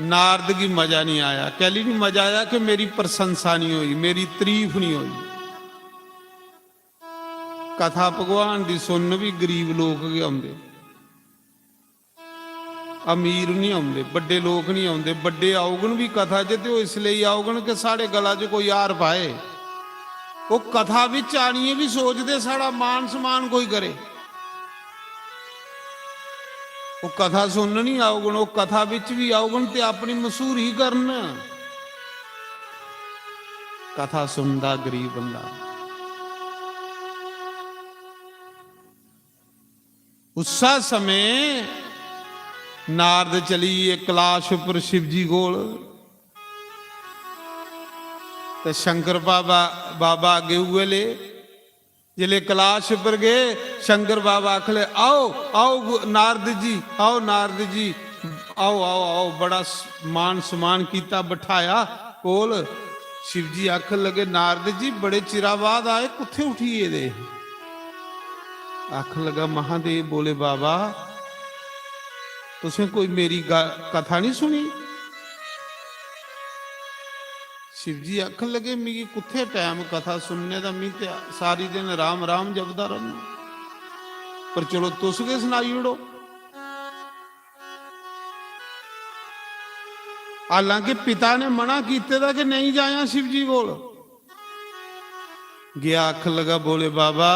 नारद की मजा नहीं आया, कहली नहीं मजा आया कि मेरी प्रशंसा नहीं हुई, मेरी तारीफ नहीं हुई। कथा भगवान की सुन भी गरीब लोग आउंदे, अमीर नहीं आउंदे, बड़े लोग नहीं आउंदे। बड़े आओगन भी कथा च तो इसलिए आओगन कि साढ़े गला च कोई हार पाए। वो कथा विच आनिए भी सोचते साड़ा मान सम्मान कोई करे। वो कथा सुन नहीं आओगन, वो कथा विच भी आओगन ते अपनी मशहूरी करन। कथा सुनदा गरीब बंदा। उस समय नारद चली कैलाश उपर शिवजी कोल, ते शंकर बाबा अगे हुए ले। जिले कैलाश पर गए शंकर बाबा आखले आओ आओ नारद जी, आओ नारद जी, आओ आओ आओ। बड़ा मान सम्मान किया, बिठाया कोल। शिवजी आखन लगे नारद जी बड़े चिरा बाद आए, कुत्थे उठिए दे? आखन लगा महादेव बोले बाबा तुसें कोई मेरी कथा नहीं सुनी? शिवजी आखन लगे मिगी कुत्थे टाइम कथा सुनने का, मी ते सारी दिन राम राम जपदा रहना, पर चलो तुस के सुनाई उड़ो। हालांकि पिता ने मना किते दा कि नहीं जाया शिवजी कोल। गया, आखन लगा बोले बाबा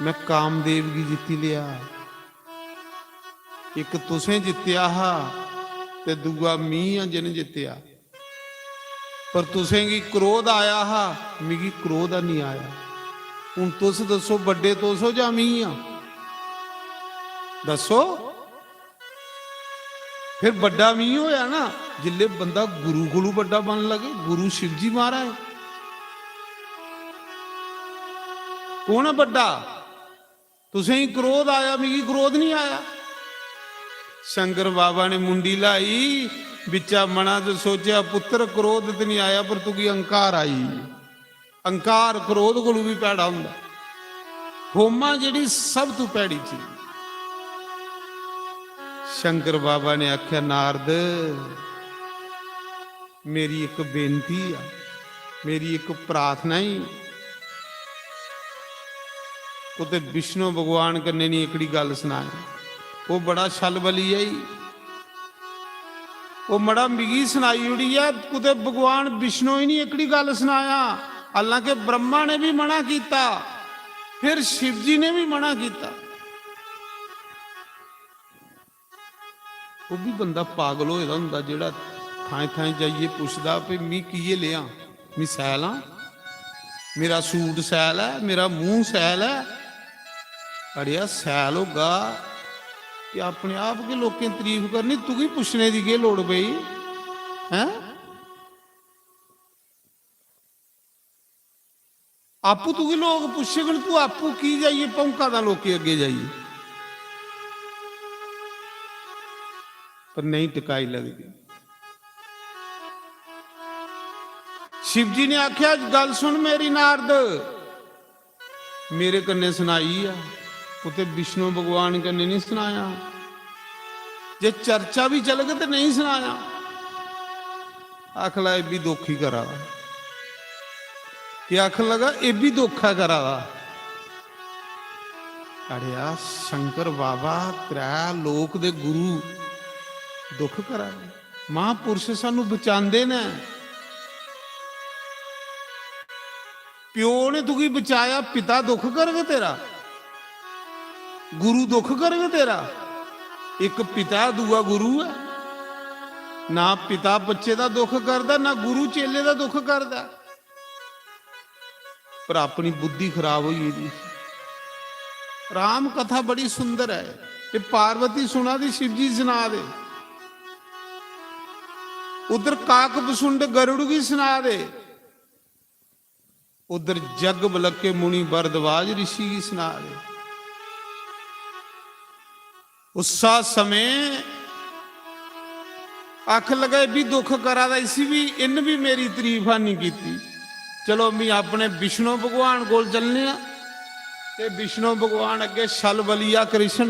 मैं कामदेव की जित्ती लिया, एक तुसें जित्तिया हा ते दूआ मी जिन जित्तिया, पर तुसें की क्रोध आया हा, मिगी क्रोध नहीं आया। हुण तुस दसो बड़े तुस हो जां मी आ? दसो। फिर बड़ा मी होया ना जिले बंदा गुरु कोलू बड़ा बन लगे। गुरु शिवजी महाराज कौन है बड़ा? तुसें ही क्रोध आया, मिगी क्रोध नहीं आया। शंकर बाबा ने मुंडी लाई, बिचा मना तो सोचा पुत्र क्रोध तो नहीं आया, पर तुकी अंकार आई। अंकार क्रोध को भी पैड़ा हुंदा। होमा जिहड़ी सब तो पैड़ी चीज। शंकर बाबा ने आख्या नारद मेरी एक बेनती है, मेरी एक प्रार्थना ही। उते विष्णु भगवान कन्ने नहीं एकड़ी गल सुनाई, वो बड़ा छलबली है, वो मड़ा मिगी सुनाई उड़ी है। कुते भगवान विष्णु ही नहीं एकड़ी गल सुनाया, हालांकि ब्रह्मा ने भी मना किया, फिर शिवजी ने भी मना किया। वो भी बंदा पागल होए दा हुंदा जेड़ा थाएं थाएं जाइए पुछदा भी मी कीए लिया, मी सैल हाँ, मेरा सूट सैल है, मेरा मूँह सैल है। अड़िया सैल होगा कि अपने आप के लोकें तारीफ करनी, तुगी पुछने की के लोड़ पई है? आपू तुगी लोग पुछेगन, तू आपू की जाइए भौंका दा लोके अगे जाइए, पर नहीं टिकाई लगती। शिवजी ने आख्या गल सुन मेरी नारद, मेरे कन्ने सुनाई आ, उते विष्णु भगवान कन्ने नहीं सुनाया। जे चर्चा भी चल गई तो नहीं सुनाया। आखला ये भी दुख ही करा कि आख लगा ये भी दुख है करा। अड़िया शंकर बाबा त्रै लोक दे गुरु दुख करा, महापुरुष सानू बचांदे ने। प्यो ने तुगी बचाया, पिता दुख करगे तेरा? ਗੁਰੂ ਦੁੱਖ ਕਰੇਗਾ ਤੇਰਾ? ਇੱਕ ਪਿਤਾ ਦੂਆ ਗੁਰੂ ਹੈ। ਨਾ ਪਿਤਾ ਬੱਚੇ ਦਾ ਦੁੱਖ ਕਰਦਾ, ਨਾ ਗੁਰੂ ਚੇਲੇ ਦਾ ਦੁੱਖ ਕਰਦਾ। ਪਰ ਆਪਣੀ ਬੁੱਧੀ ਖਰਾਬ ਹੋਈ ਇਹਦੀ। ਰਾਮ ਕਥਾ ਬੜੀ ਸੁੰਦਰ ਹੈ। ਇਹ ਪਾਰਵਤੀ ਸੁਣਾ ਦੀ, शिव जी सुना दे। उधर काक बसुंड गरुड़ की सुना दे। उधर जग बलक के मुनि भरद्वाज ऋषि की सुना दे। उसा समय अख लगे भी दुख करा दा, इसी भी इन भी मेरी तारीफ नहीं की। चलो मैं अपने विष्णु भगवान कोल चलने आ। ते विष्णु भगवान अगे छल बलिया कृष्ण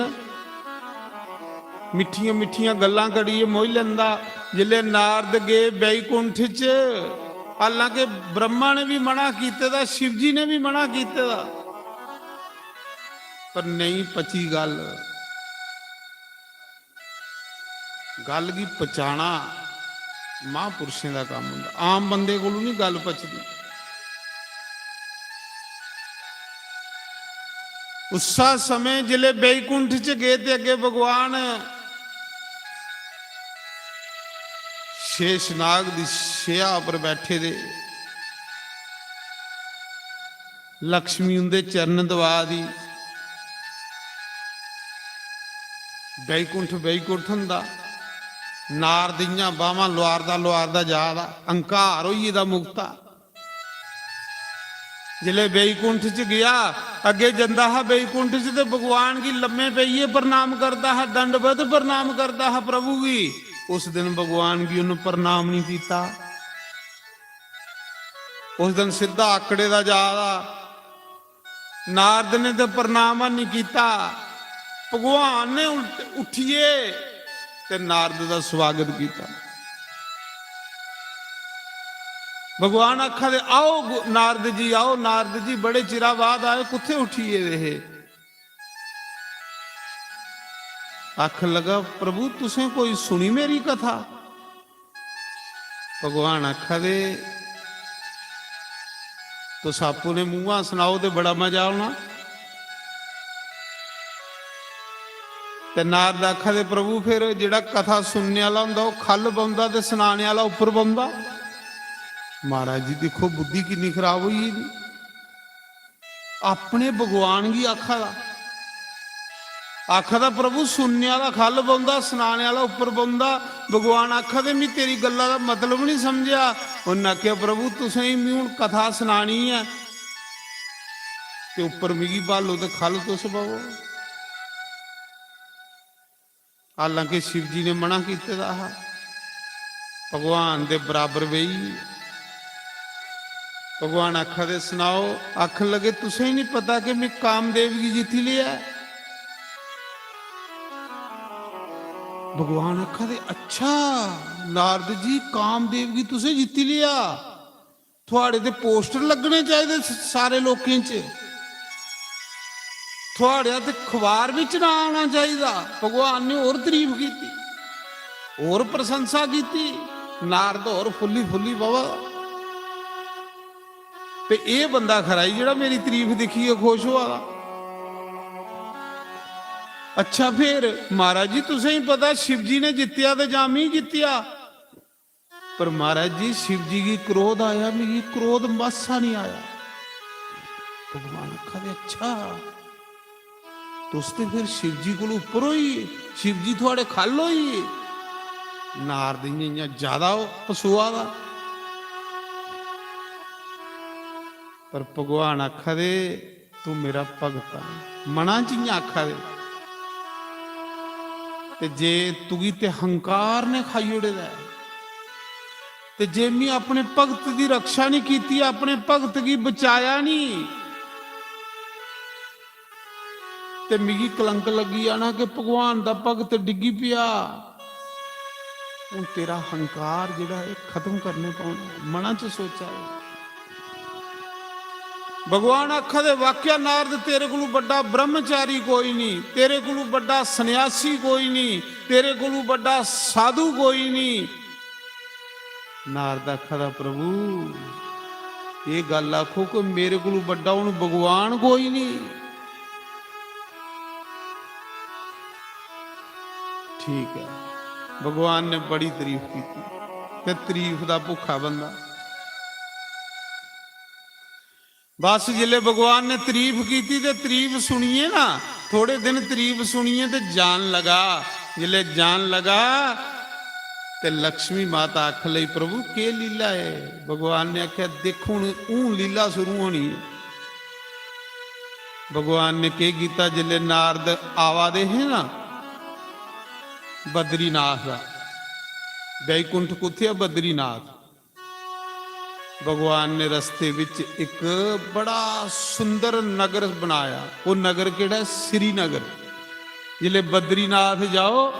मिठिया मिठिया गल्लां करिए मोह लेंदा। जिले नारद गए बैकुंठ च, हालांकि ब्रह्मा ने भी मना कीते दा, शिव जी ने भी मना कीते दा, पर नहीं पची गल। गल की पचाना महापुरुषों का काम हुंदा, आम बंदे कोलों नहीं गल पचदी। उसा समय जिले बैकुंठ च गए ते अगे भगवान शेषनाग दी छेया पर बैठे दे। लक्ष्मी उनके चरण दबा दी। बैकुंठ बैकुंठ हुंदा, नारदियां बावां लुआरदा जादा, अंकार होई दा मुक्ता। जिले बैकुंठ च गया अगे जंदा है बैकुंठ च ते भगवान की लम्मे पईए प्रणाम करता है, दंडवत प्रणाम करता है प्रभु की। उस दिन भगवान की उन्हें प्रणाम नहीं किया। उस दिन सीधा आकड़े दा जादा। नारद ने तो प्रणाम नहीं किया। भगवान ने उठिए ते नारद का स्वागत किया। भगवान आखा दे आओ नारद जी, आओ नारद जी, बड़े चिरा बाद आए, कुत्थे उठिए रहे? आख लगा प्रभु तुसें कोई सुनी मेरी कथा? भगवान आखा दे तो सापू ने मुंह सुनाओ तो बड़ा मजा आना। ते नारद आखा दे प्रभु फिर जिहड़ा कथा सुनने वाला हुंदा वो खल बौंदा ते सुनाने वाला उपर बौंदा। महाराज जी देखो बुद्धि कितनी खराब हुई है। अपने भगवान की आखा दा प्रभु सुनने वाला खल बौंदा, सुनाने वाला उपर बौंदा। भगवान आखा दे मैं तेरी गल्ला दा मतलब नहीं समझा। उन्हें आख्या प्रभु तुसें मैं हूँ कथा सुनानी है ते उपर मिगी भालो ते खल तुस बवो। हालांकि शिव जी ने मना कीते दा है, भगवान दे बराबर बेही। भगवान आखा दे सुनाओ। आख लगे तुसें ही नहीं पता कि मैं कामदेव की जीती लिया। भगवान आखा दे अच्छा नारद जी कामदेव की तुसें जीती लिया, थोड़े ते पोस्टर लगने चाहिए सारे लोकें च, थोड़े ते अखबार भी ना आना चाहिए। भगवान ने और तारीफ की, और प्रशंसा की। नारद और फुली फुली बाबा ते ये बंदा खरा जिहड़ा मेरी तारीफ दिखी है खुश हुआ। अच्छा फिर महाराज जी तुसें ही पता शिव जी ने जितया तो जां मैं जितया। पर महाराज जी शिव जी की क्रोध आया, मिगी क्रोध मासा नहीं आया। भगवान आखा दे अच्छा तुस ते फिर शिव जी को उपर होई, शिव जी थोड़े खल होई। नारद इयां ज्यादा पसुआ दा। पर भगवान आखा दे तू मेरा भगत है, मना च आखा दे ते जे तुगी ते हंकार ने खाई उड़े दा ते जे मैं अपने भगत की रक्षा नहीं की, अपने भगत की बचाया नहीं ते मिगी कलंक लगी आना कि भगवान दा भगत डिगी पिया। हुण तेरा हंकार जिहड़ा है खत्म करने पाउणा। मना च सोचा भगवान आखा दे वाक्या नारद तेरे को बड़ा ब्रह्मचारी कोई नहीं, तेरे को बड़ा सन्यासी कोई नहीं, तेरे को बड़ा साधु कोई नहीं। नारद आखा दा प्रभु ये गल आखो कि मेरे को बड़ा हूं भगवान कोई नहीं। ਠੀਕ ਹੈ, ਭਗਵਾਨ ਨੇ ਬੜੀ ਤਾਰੀਫ ਕੀਤੀ ਤੇ ਤਾਰੀਫ ਦਾ ਭੁੱਖਾ ਬੰਦਾ। ਬਸ ਜਿਲੇ ਭਗਵਾਨ ਨੇ ਤਾਰੀਫ ਕੀਤੀ ਤੇ ਤਾਰੀਫ ਸੁਣੀਏ ਨਾ, ਥੋੜੇ ਦਿਨ ਤਾਰੀਫ ਸੁਣੀਏ ਤੇ ਜਾਣ ਲਗਾ। ਜਿਲੇ ਜਾਣ ਲਗਾ ਤੇ ਲక్ష్ਮੀ ਮਾਤਾ ਆਖ ਲਈ ਪ੍ਰਭੂ ਕੀ ਲੀਲਾ ਹੈ। ਭਗਵਾਨ ਨੇ ਆਖਿਆ ਦੇਖੋ ਹੁਣ ਲੀਲਾ ਸ਼ੁਰੂ ਹੋਣੀ ਹੈ। ਭਗਵਾਨ ਨੇ ਕੀ ਕੀਤਾ, ਜਿਲੇ ਨਾਰਦ ਆਵਾ ਦੇ ਹੈ ਨਾ ਬਦਰੀਨਾਥ ਦਾ, ਬੈਕੁੰਠ ਕੁੱਥੇ ਆ? ਬਦਰੀਨਾਥ। ਭਗਵਾਨ ਨੇ ਰਸਤੇ ਵਿੱਚ ਇੱਕ ਬੜਾ ਸੁੰਦਰ ਨਗਰ ਬਣਾਇਆ। ਉਹ ਨਗਰ ਕਿਹੜਾ? ਸ੍ਰੀਨਗਰ। ਜਿਲੇ ਬਦਰੀਨਾਥ ਜਾਓ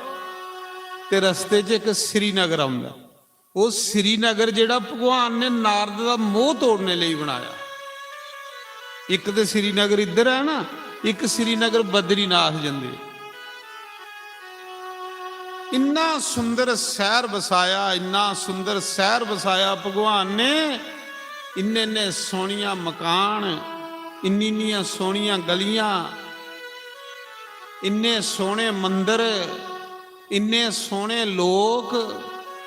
ਤੇ ਰਸਤੇ 'ਚ ਇੱਕ ਸ੍ਰੀਨਗਰ ਆਉਂਦਾ। ਉਹ ਸ੍ਰੀਨਗਰ ਜਿਹੜਾ ਭਗਵਾਨ ਨੇ ਨਾਰਦ ਦਾ ਮੋਹ ਤੋੜਨੇ ਲਈ ਬਣਾਇਆ। ਇੱਕ ਤੇ ਸ੍ਰੀਨਗਰ ਇੱਧਰ ਹੈ ਨਾ, ਇੱਕ ਸ੍ਰੀਨਗਰ ਬਦਰੀਨਾਥ ਜਾਂਦੇ। ਇੰਨਾ ਸੁੰਦਰ ਸ਼ਹਿਰ ਵਸਾਇਆ, ਇੰਨਾ ਸੁੰਦਰ ਸ਼ਹਿਰ ਵਸਾਇਆ ਭਗਵਾਨ ਨੇ। ਇੰਨੇ ਸੋਹਣੀਆਂ ਮਕਾਨ, ਇੰਨੀਆਂ ਸੋਹਣੀਆਂ ਗਲੀਆਂ, ਇੰਨੇ ਸੋਹਣੇ ਮੰਦਰ, ਇੰਨੇ ਸੋਹਣੇ ਲੋਕ।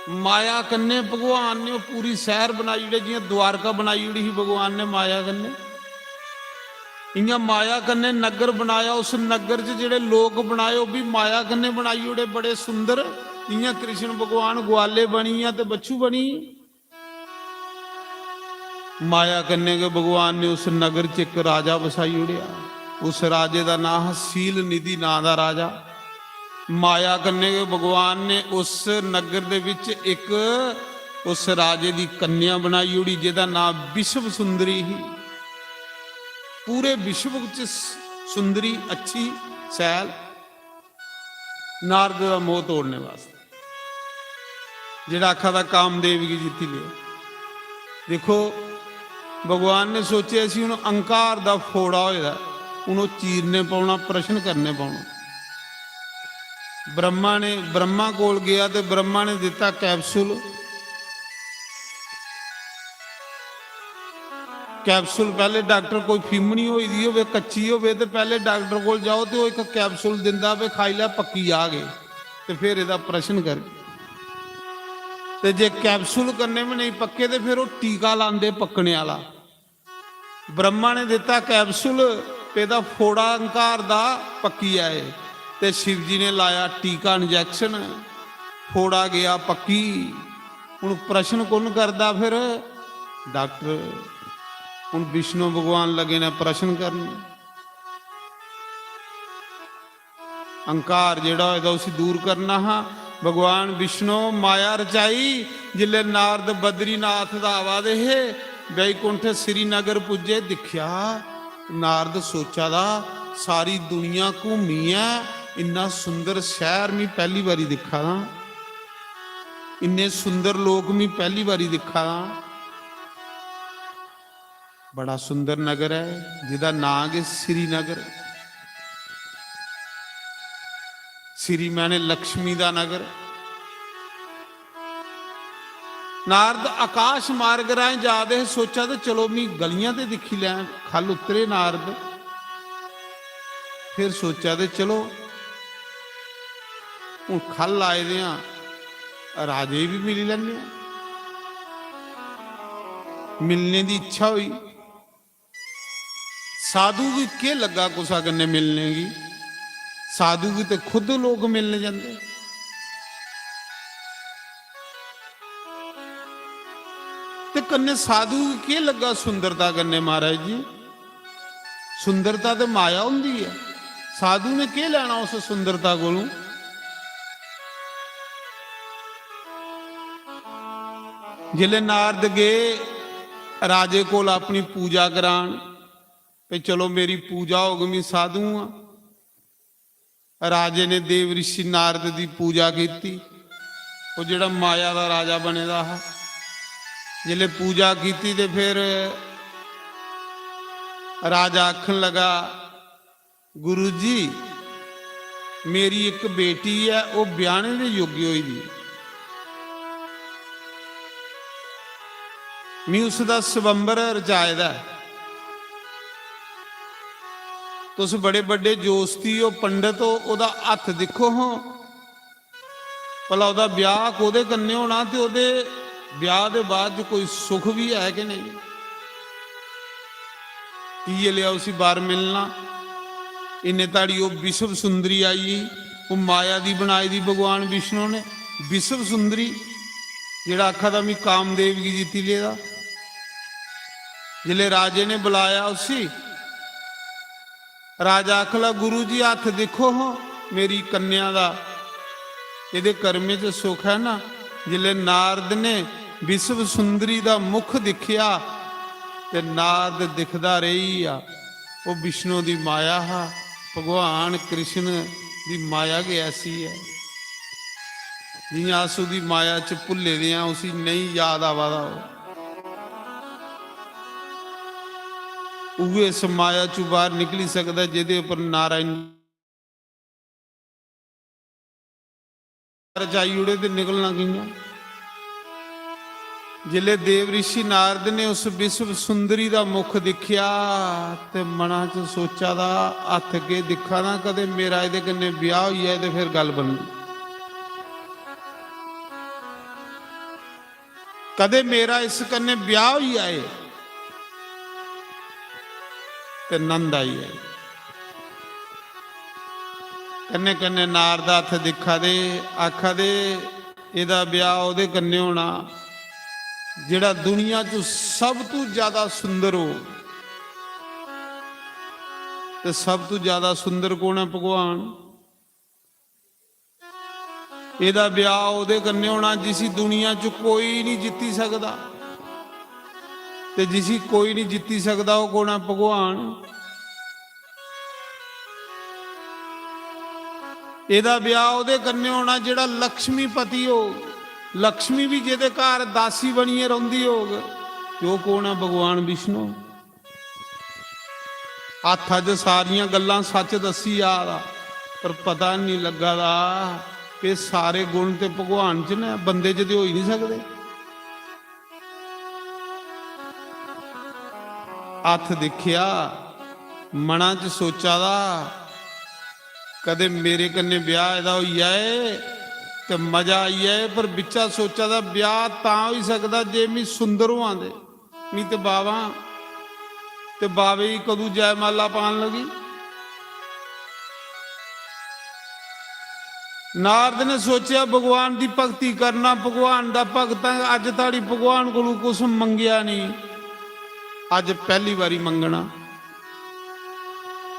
ਮਾਇਆ ਕੰਨੇ ਭਗਵਾਨ ਨੇ ਉਹ ਪੂਰੀ ਸ਼ਹਿਰ ਬਣਾਈ, ਜਿਹੜੇ ਜਿਵੇਂ ਦੁਆਰਕਾ ਬਣਾਈ ਜਿਹੜੀ ਸੀ ਭਗਵਾਨ ਨੇ ਮਾਇਆ ਕੰਨੇ। इयां माया कन्ने नगर बनाया। उस नगर च जेड़े लोग बनाए वो भी माया कन्ने बनाई ओड़े बड़े सुंदर। इयां कृष्ण भगवान ग्वाले बनी या ते बच्चू बनी। माया कन्ने के भगवान ने उस नगर च एक राजा बसाई ओड़िया। उस राजे का नाम सील निधि नां दा राजा। माया कन्ने के भगवान ने उस नगर दे विच एक उस राजे की कन्या बनाई ओड़ी जिहदा नाम विश्व सुंदरी ही। पूरे विश्व च सुंदरी अच्छी सैल नारद का मोह तोड़ने वास्ते जिहड़ा आखा था कामदेव की जीती लिया। देखो भगवान ने सोचे असी हुण अंकार का फोड़ा होया हुण चीरने पाउणा प्रश्न करने पाउणा। ब्रह्मा कोल गया तो ब्रह्मा ने दिता कैप्सूल। कैप्सूल पहले डॉक्टर कोई फिमनी हुई दी हो कच्ची हो तो पहले डॉक्टर को जाओ तो एक कैप्सूल दिंदा वे खाई लै पक्की आ गए तो फिर यदा प्रश्न कर। तो जे कैप्सूल करने में नहीं पक्के तो फिर वो टीका लाते पकने वाला। ब्रह्मा ने दिता कैप्सूल तो फोड़ा अंकार दा पक्की आए तो शिव जी ने लाया टीका इंजैक्शन फोड़ा गया पक्की। हुण प्रश्न कौन करदा फिर? डॉक्टर। हुण विष्णु भगवान लगे ने प्रश्न करने। अंकार जेड़ा होएगा उसे दूर करना। हाँ भगवान विष्णु माया रचाई जिले नारद बद्रीनाथ दा आवा दे बैकुंठ श्रीनगर पुजे। दिखया नारद सोचा दा सारी दुनिया घूमी है इन्ना सुंदर शहर मैं पहली बारी दिखा दा। इन्ने सुंदर लोग मैं पहली बारी दिखा दा। बड़ा सुंदर नगर है जिदा नाम है श्रीनगर। श्री मैंने लक्ष्मी का नगर। नारद आकाश मार्ग राह जाते सोचा तो चलो मैं गलियां ते दिखी लै। खल उतरे नारद फिर सोचा तो चलो हूँ खल आए दे राजे भी मिल लेंगे। मिलने की इच्छा हुई। साधु भी के लगा कुसा कन्ने मिलने की? साधु भी तो खुद लोग मिलने जाते। ते कन्ने साधु के लगा सुंदरता कन्ने? महाराज जी सुंदरता तो माया होंदी है। साधु ने के लेना उस सुंदरता कोलों? जिले नारद गए राजे कोल अपनी पूजा करान पे चलो मेरी पूजा हो गई मैं साधु हाँ। राजे ने देव ऋषि नारद की पूजा की। वो जिहड़ा माया का राजा बने दा हा जिले पूजा की तो फिर राजा आखन लगा गुरु जी मेरी एक बेटी है वो ब्याहने के योग्य हुई दी। मैं उसका स्वंबर रचाए दा। तुस बड़े बड़े जोस्ती हो पंडित हो ओदा हथ देखो हो ਭਲਾ ਉਹਦਾ ਵਿਆਹ ਕੋਦੇ ਕੰਨੇ ਹੋਣਾ ਤੇ ਉਹਦੇ ਵਿਆਹ ਦੇ ਬਾਅਦ ਕੋਈ ਸੁੱਖ ਵੀ ਹੈ ਕਿ ਨਹੀਂ? ਕੀ ਲਿਆ ਉਸੇ ਬਾਰ ਮਿਲਣਾ ਇੰਨੇ ਤਾੜੀ ਉਹ ਵਿਸ਼ਵ ਸੁੰਦਰੀ ਆਈ, ਉਹ ਮਾਇਆ ਦੀ ਬਣਾਈ ਦੀ ਭਗਵਾਨ ਵਿਸ਼ਨੂੰ ਨੇ ਵਿਸ਼ਵ ਸੁੰਦਰੀ, ਜਿਹੜਾ ਆਖਾ ਦਾ ਵੀ ਕਾਮਦੇਵ ਕੀ ਜੀਤੀ ਲੇਦਾ। ਜਿਲੇ ਰਾਜੇ ਨੇ ਬੁਲਾਇਆ ਉसी, ਰਾਜਾ ਆਖਲਾ ਗੁਰੂ ਜੀ ਹੱਥ ਦੇਖੋ ਹੋ ਮੇਰੀ ਕੰਨਿਆ ਦਾ, ਇਹਦੇ ਕਰਮੇ 'ਚ ਸੁੱਖ ਹੈ ਨਾ। ਜਿਲੇ ਨਾਰਦ ਨੇ ਵਿਸ਼ਵ ਸੁੰਦਰੀ ਦਾ ਮੁਖ ਦਿਖਿਆ ਤੇ ਨਾਰਦ ਦਿਖਦਾ ਰਹੀ ਆ, ਉਹ ਵਿਸ਼ਨੂੰ ਦੀ ਮਾਇਆ ਹੈ, ਭਗਵਾਨ ਕ੍ਰਿਸ਼ਨ ਦੀ ਮਾਇਆ ਕਿ ਐਸੀ ਹੈ। ਜਿਵੇਂ ਆਸੂ ਦੀ ਮਾਇਆ 'ਚ ਭੁੱਲੇ ਦੇ ਆ ਉਸੀ ਨਹੀਂ ਯਾਦ ਆਵਾਦਾ, ਉਹ ਇਸ ਮਾਇਆ 'ਚੋਂ ਬਾਹਰ ਨਿਕਲੀ ਸਕਦਾ ਜਿਹਦੇ ਉੱਪਰ ਨਾਰਾਇਣ ਰਚਾਈ ਉੜੇ ਤੇ ਨਿਕਲਣਾ ਗਈਆਂ। ਜਿਲੇ ਦੇਵ ਰਿਸ਼ੀ ਨਾਰਦ ਨੇ ਉਸ ਵਿਸ਼ਵ ਸੁੰਦਰੀ ਦਾ ਮੁਖ ਦੇਖਿਆ ਤੇ ਮਨਾਂ 'ਚ ਸੋਚਾ ਦਾ ਹੱਥ ਅੱਗੇ ਦਿਖਾ ਨਾ ਕਦੇ ਮੇਰਾ ਇਹਦੇ ਕੰਨੇ ਵਿਆਹ ਹੋਈ ਹੈ ਤੇ ਫਿਰ ਗੱਲ ਬਣਦੀ, ਕਦੇ ਮੇਰਾ ਇਸ ਕੰਨੇ ਵਿਆਹ ਹੋਈ ਆਏ ਤੇ ਨੰਦ ਆਈ ਹੈ। ਕੰਨੇ ਕੰਨੇ ਨਾਰਦ ਹੱਥ ਦਿਖਾ ਦੇ ਆਖਾ ਦੇ ਇਹਦਾ ਵਿਆਹ ਉਹਦੇ ਕੰਨੇ ਹੋਣਾ ਜਿਹੜਾ ਦੁਨੀਆ 'ਚ ਸਭ ਤੋਂ ਜ਼ਿਆਦਾ ਸੁੰਦਰ ਹੋ। ਤੇ ਸਭ ਤੋਂ ਜ਼ਿਆਦਾ ਸੁੰਦਰ ਕੌਣ ਹੈ? ਭਗਵਾਨ। ਇਹਦਾ ਵਿਆਹ ਉਹਦੇ ਕੰਨੇ ਹੋਣਾ ਜਿਸ ਦੁਨੀਆ 'ਚ ਕੋਈ ਨਹੀਂ ਜਿੱਤੀ ਸਕਦਾ, ਤੇ ਜਿਸ ਕੋਈ ਨਹੀਂ ਜਿੱਤੀ ਸਕਦਾ ਉਹ ਕੌਣ ਹੈ? ਭਗਵਾਨ। ਇਹਦਾ ਵਿਆਹ ਉਹਦੇ ਕੰਨੇ ਹੋਣਾ ਜਿਹੜਾ ਲక్ష్ਮੀਪਤੀ ਹੋ, ਲక్ష్ਮੀ ਵੀ ਜਿਹਦੇ ਘਰ ਦਾਸੀ ਬਣੀਏ ਰਹਿੰਦੀ ਹੋਗ, ਤੇ ਉਹ ਕੌਣ ਹੈ? ਭਗਵਾਨ ਵਿਸ਼ਨੂੰ। ਹੱਥ ਅੱਜ ਸਾਰੀਆਂ ਗੱਲਾਂ ਸੱਚ ਦੱਸੀ ਆ, ਪਰ ਪਤਾ ਨਹੀਂ ਲੱਗਾ ਦਾ ਕਿ ਸਾਰੇ ਗੁਣ ਤੇ ਭਗਵਾਨ 'ਚ ਨੇ, ਬੰਦੇ 'ਚ ਤੇ ਹੋ ਹੀ ਨਹੀਂ ਸਕਦੇ। ਹੱਥ ਦੇਖਿਆ ਮਨਾਂ 'ਚ ਸੋਚਾ ਦਾ ਕਦੇ ਮੇਰੇ ਕੰਨੇ ਵਿਆਹ ਇਹਦਾ ਹੋਈ ਆਏ ਤੇ ਮਜ਼ਾ ਆਈ ਹੈ, ਪਰ ਵਿੱਚਾ ਸੋਚਾ ਦਾ ਵਿਆਹ ਤਾਂ ਹੋ ਹੀ ਸਕਦਾ ਜੇ ਮੈਂ ਸੁੰਦਰ ਹੋਵਾਂਦੇ, ਨਹੀਂ ਤੇ ਬਾਵੇ ਹੀ ਕਦੋਂ ਜੈਮਾਲਾ ਪਾਣ ਲੱਗੀ। ਨਾਰਦ ਨੇ ਸੋਚਿਆ ਭਗਵਾਨ ਦੀ ਭਗਤੀ ਕਰਨਾ, ਭਗਵਾਨ ਦਾ ਭਗਤਾਂ ਅੱਜ ਤਾੜੀ ਭਗਵਾਨ ਕੋਲੋਂ ਕੁਛ ਮੰਗਿਆ ਨਹੀਂ, ਅੱਜ ਪਹਿਲੀ ਵਾਰੀ ਮੰਗਣਾ।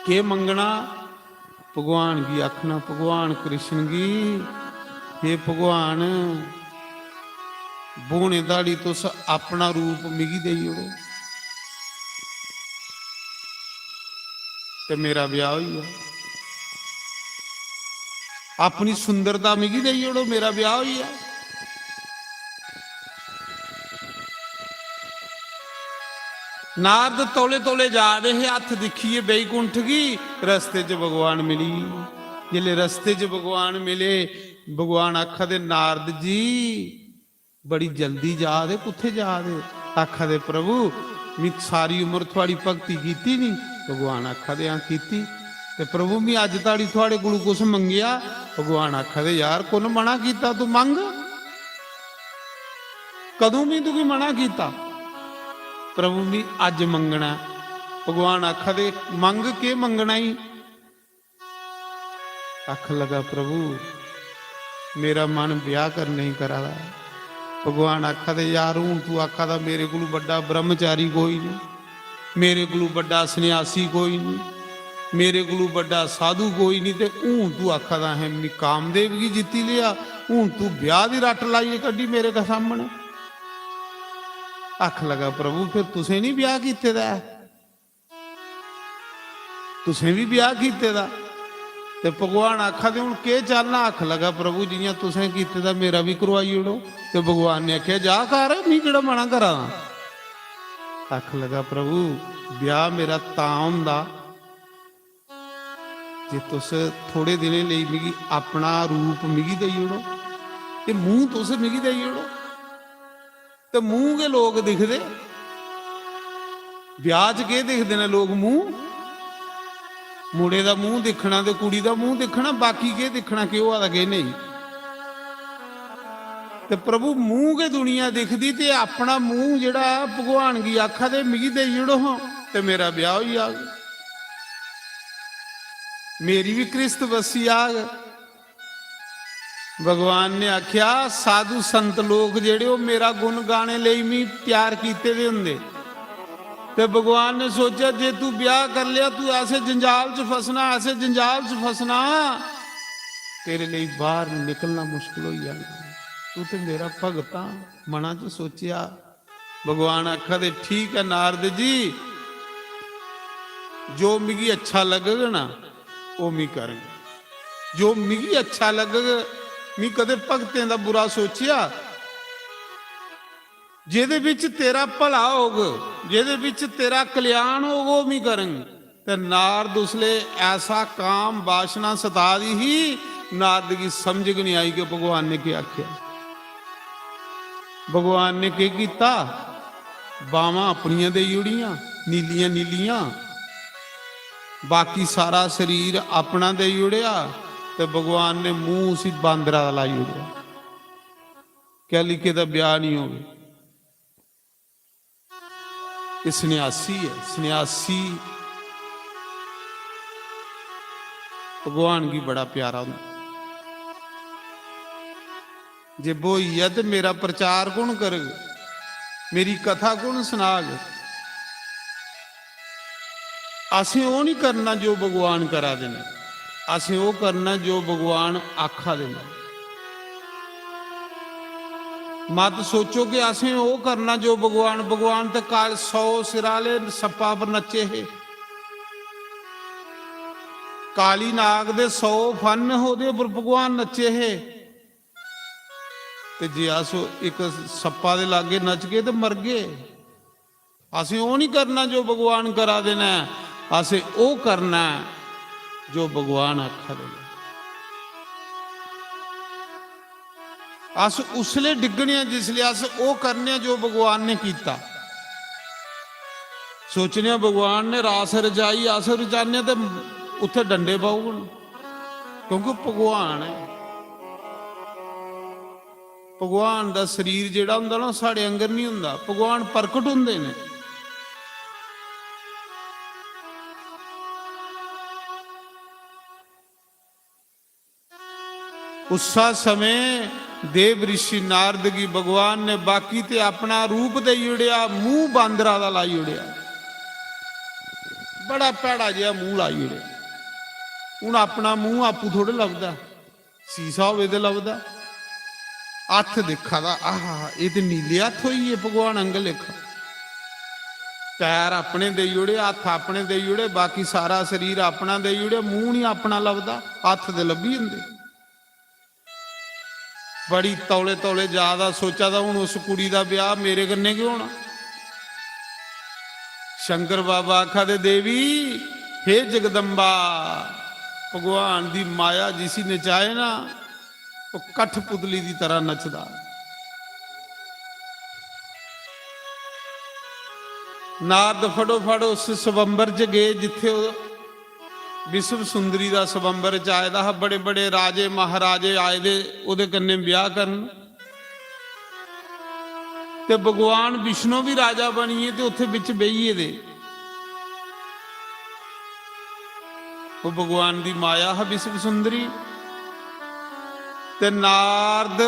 ਕੀ ਮੰਗਣਾ? ਭਗਵਾਨ की आखना भगवान कृष्ण की, हे भगवान बोने दाड़ी तुस अपना रूप मिगी देई ओड़ो ते मेरा ब्याह होई है, अपनी सुंदरता मिगी देई ओड़ो मेरा ब्याह होई है। नारद तौले तौले जा रहे, हथ दिखिए बैकुंठ की, रस्ते च भगवान मिली। जिले रस्ते च भगवान मिले, भगवान आखा दे नारद जी बड़ी जल्दी जा दे, कुत्थे जा दे? आखा दे प्रभु मैं सारी उम्र थोड़ी भगती की नहीं। भगवान आखा दे हाँ की। ते प्रभु मैं अज ताड़ी थोड़े कोलों कुछ मंगिया। भगवान आखा दे यार कुन मना किया, तू मंग, कदों भी तू की मना किया? प्रभु भी अज मंगना। भगवान आखा दे मंग के मंगना ही? आख लगा प्रभु मेरा मन ब्याह करने ही करा दा। भगवान आखा दे यार हूँ तू आखा दा मेरे को बड़ा ब्रह्मचारी कोई नहीं, मेरे को बड़ा सन्यासी कोई नहीं, मेरे को बड़ा साधु कोई नहीं, ते हूँ तू आखा दा है मैं कामदेव की जीती लिया, हूँ तू ब्याह की रट लाई कड्डी मेरे का सामने। आख लगा प्रभु फिर तुसें नहीं ब्याह कीते दा, तुसें भी ब्याह कीते दा? ते भगवान आखा दे हुण के चलना? आख लगा प्रभु जियां तुसें कीते दा मेरा भी करवाई ओड़ो। ते भगवान ने आख्या जा कर, मैं किहड़ा मना करा। आख लगा प्रभु ब्याह मेरा तां हुंदा जे तुस थोड़े दिनें लई मिगी अपना रूप मिगी देई ओड़ो, ते मूँह तुस मिगी देई ओड़ो, ते मूँह के लोग दिखदे, ब्याह च के दिखदे ने लोग? मूँह, मुड़े दा मूँह दिखना ते कुड़ी दा मूँह दिखना, बाकी के दिखना कि होआ दा कि नहीं। ਤੇ ਪ੍ਰਭੂ ਮੂੰਹ ਕੇ ਦੁਨੀਆ ਦਿਖਦੀ ਤੇ ਆਪਣਾ ਮੂੰਹ ਜਿਹੜਾ ਭਗਵਾਨ ਦੀ ਆਖਾ ਦੇ ਮਿਗੀ ਦੇ ਜੜੋ ਤੇ ਮੇਰਾ ਵਿਆਹ ਹੋਈ ਆ ਗਿਆ, ਮੇਰੀ ਵੀ ਕ੍ਰਿਸਤ ਵਸੀ ਆ ਗਈ। ਭਗਵਾਨ ਨੇ ਆਖਿਆ ਸਾਧੂ ਸੰਤ ਲੋਕ ਜਿਹੜੇ ਉਹ ਮੇਰਾ ਗੁਣ ਗਾਣੇ ਲਈ ਵੀ ਤਿਆਰ ਕੀਤੇ ਦੇ ਹੁੰਦੇ, ਤੇ ਭਗਵਾਨ ਨੇ ਸੋਚਿਆ ਜੇ ਤੂੰ ਵਿਆਹ ਕਰ ਲਿਆ ਤੂੰ ਐਸੇ ਜੰਜਾਲ 'ਚ ਫਸਣਾ, ਐਸੇ ਜੰਜਾਲ 'ਚ ਫਸਣਾ, ਤੇਰੇ ਲਈ ਬਾਹਰ ਨਿਕਲਣਾ ਮੁਸ਼ਕਿਲ ਹੋ ਜਾਣਾ। ਤੂੰ ਤੇ ਮੇਰਾ ਭਗਤ ਆ, ਮਨਾਂ 'ਚ ਸੋਚਿਆ। ਭਗਵਾਨ ਆਖਾ ਦੇ ਠੀਕ ਹੈ ਨਾਰਦ ਜੀ, ਜੋ ਮਿਗੀ ਅੱਛਾ ਲੱਗੇਗਾ ਨਾ ਉਹ ਮੈਂ ਕਰਾਂਗਾ, ਜੋ ਮਿਗੀ ਅੱਛਾ ਲੱਗੇਗਾ। ਮੈਂ ਕਦੇ ਭਗਤਾਂ ਦਾ ਬੁਰਾ ਸੋਚਿਆ, ਜਿਹਦੇ ਵਿੱਚ ਤੇਰਾ ਭਲਾ ਹੋਗਾ, ਜਿਹਦੇ ਵਿੱਚ ਤੇਰਾ ਕਲਿਆਣ ਹੋਗਾ ਉਹ ਮੈਂ ਕਰਾਂਗਾ। ਤੇ नारद उसले ऐसा काम वासना सता दी ही, नारद की समझ नहीं आई कि भगवान ने क्या आख्या। भगवान ने क्या किया, बावां अपनियां दे जुड़ियां नीलियां नीलियां, बाकी सारा शरीर अपना दे जुड़िया, तो भगवान ने मुंह उसी बांदरा दा लाई जुड़िया। क्या लिखे दा ब्याह नहीं हो गया। सन्यासी है, सन्यासी भगवान की बड़ा प्यारा होंदा। जे बोई है तो मेरा प्रचार कौन करेगा, मेरी कथा कौन सुनाग। असें वो नहीं करना जो भगवान करा देना, असें वो करना जो भगवान आखा देना। मत सोचो कि असें वो करना जो भगवान, भगवान तो काल 100 सिराले सप्पा पर नचे है, काली नाग दे 100 फन होदे पर भगवान नचे है। ते जे अस एक सप्पा दे लागे नच गए तो मर गए। असें वो नहीं करना जो भगवान करा देना, असें वो करना जो भगवान आखा देना। अस उसले डिगने जिसले अस वो करने जो भगवान ने किया। सोचने भगवान ने रास रचाई, अस रचाने तो उत्थे डंडे पाऊगन, क्योंकि भगवान है। भगवान का शरीर जिहड़ा हुंदा ना साढ़े अंगर नहीं हुंदा, भगवान प्रकट हुंदे ने। उस समय देव ऋषि नारद की भगवान ने बाकी ते अपना रूप दे उड़िया, मुंह बांदरा दा लाई उड़िया, बड़ा भैड़ा जिहा मुंह लाई उड़िया। हुण अपना मुंह आपू थोड़े लभदा, सीसा होवे ते लभदा। हथ देखा दा आह ये तो नीले हथ होई है भगवान अंग लेखा। पैर अपने दे उड़े, हथ अपने दे उड़े, बाकी सारा शरीर अपना दे उड़े, मुंह नहीं अपना लभदा, हथ दे लभी हुंदे। बड़ी तौले तौले ज्यादा सोचा था हूँ उस कुड़ी का ब्याह मेरे कन्ने क्यों होना। शंकर बाबा आखा दे देवी हे जगदम्बा, भगवान की माया जिसी नचाए ना वो कठपुतली की तरह नचदा। नारद फटो फटो उस स्वंबर च गए जिथे विश्व सुंदरी का स्वंबर च आए दा। बड़े बड़े राजे महाराजे आए दे उहदे कन्ने ब्याह करन, ते भगवान विष्णु भी राजा बनिए ते उत्थे विच बेहिए दे। वो भगवान की माया है विश्व सुंदरी, ते नारद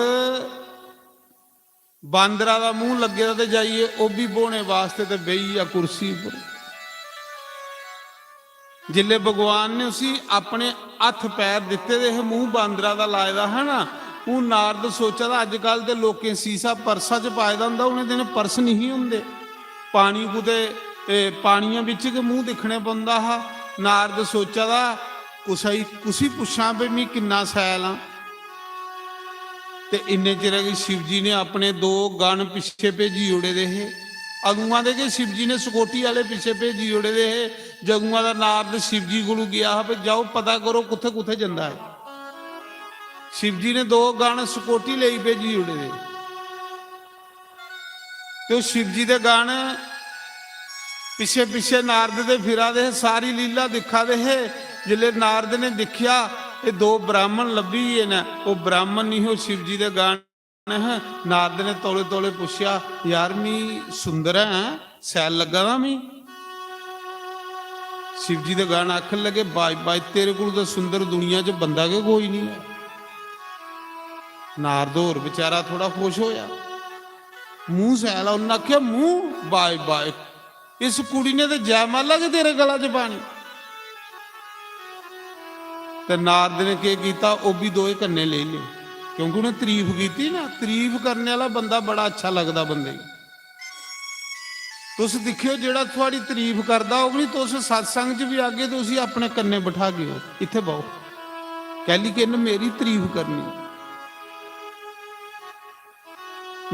बांदरा का मुंह लगे ते जाइए वह भी बोने वास्ते ते बेही आ कुर्सी पर। जिले भगवान ने उसी अपने हथ पैर दिते दे मुंह बांदरा का लाए दा है ना, वो नारद सोचा था अजकल तो लोकें सीसा परसा च पाए दा हुंदा, उन्हें दिन परस नहीं हुंदे, पानी कुते पानियां विच के मुंह दिखने पौंदा हा। नारद सोचा था कुसी पुछां भी मैं किन्ना सैल हाँ। ते इन्ने चिर शिव जी ने अपने 2 गण पिछे भेजी उड़े दे है। अगुआ दे के शिव जी ने सकोटी वाले पिछे भेजी उड़े दे है। जगुआ का नारद शिव जी को गया है, जाओ पता करो कुत्थे कुत्थे जांदा है। शिव जी ने 2 गण सकोटी ले भेजी उड़े दे, तो शिव जी दे गण पिछे पिछे नारद दे फिरा दे, सारी लीला दिखा दे है। जिले नारद ने देखिया ये 2 ब्राह्मण लभी है ना, वो ब्राह्मण नहीं हो शिव जी दे गण ਨਾਰਦ ਨੇ ਤੋਲੇ ਤੋਲੇ ਪੁੱਛਿਆ, ਯਾਰ ਮੀ ਸੁੰਦਰ ਹੈ, ਸੈਲ ਲੱਗਾ ਨਾ ਮੀ। शिव जी दे गान आखन लगे, बाज बाज तेरे को तो सुंदर दुनिया च बंदा के कोई नहीं है। नारद होर बेचारा थोड़ा खुश होया, मूँह सैला, उन्हें आख्या मूँह बाज बाज, इस कुड़ी ने तो जयमाला के तेरे गला च पानी। तो नारद ने क्या किया, वो भी दोए कन्ने ले ले, क्योंकि उन्हें तारीफ की ना, तारीफ करने वाला बंदा बड़ा अच्छा लगता बंदे। तुस दिखियो जेड़ा थोड़ी तारीफ करदा वो भी तुस सत्संग च भी आगे तुसी अपने कन्ने बिठा गए हो, इत्थे बहु कहली कि इन्हें मेरी तारीफ करनी।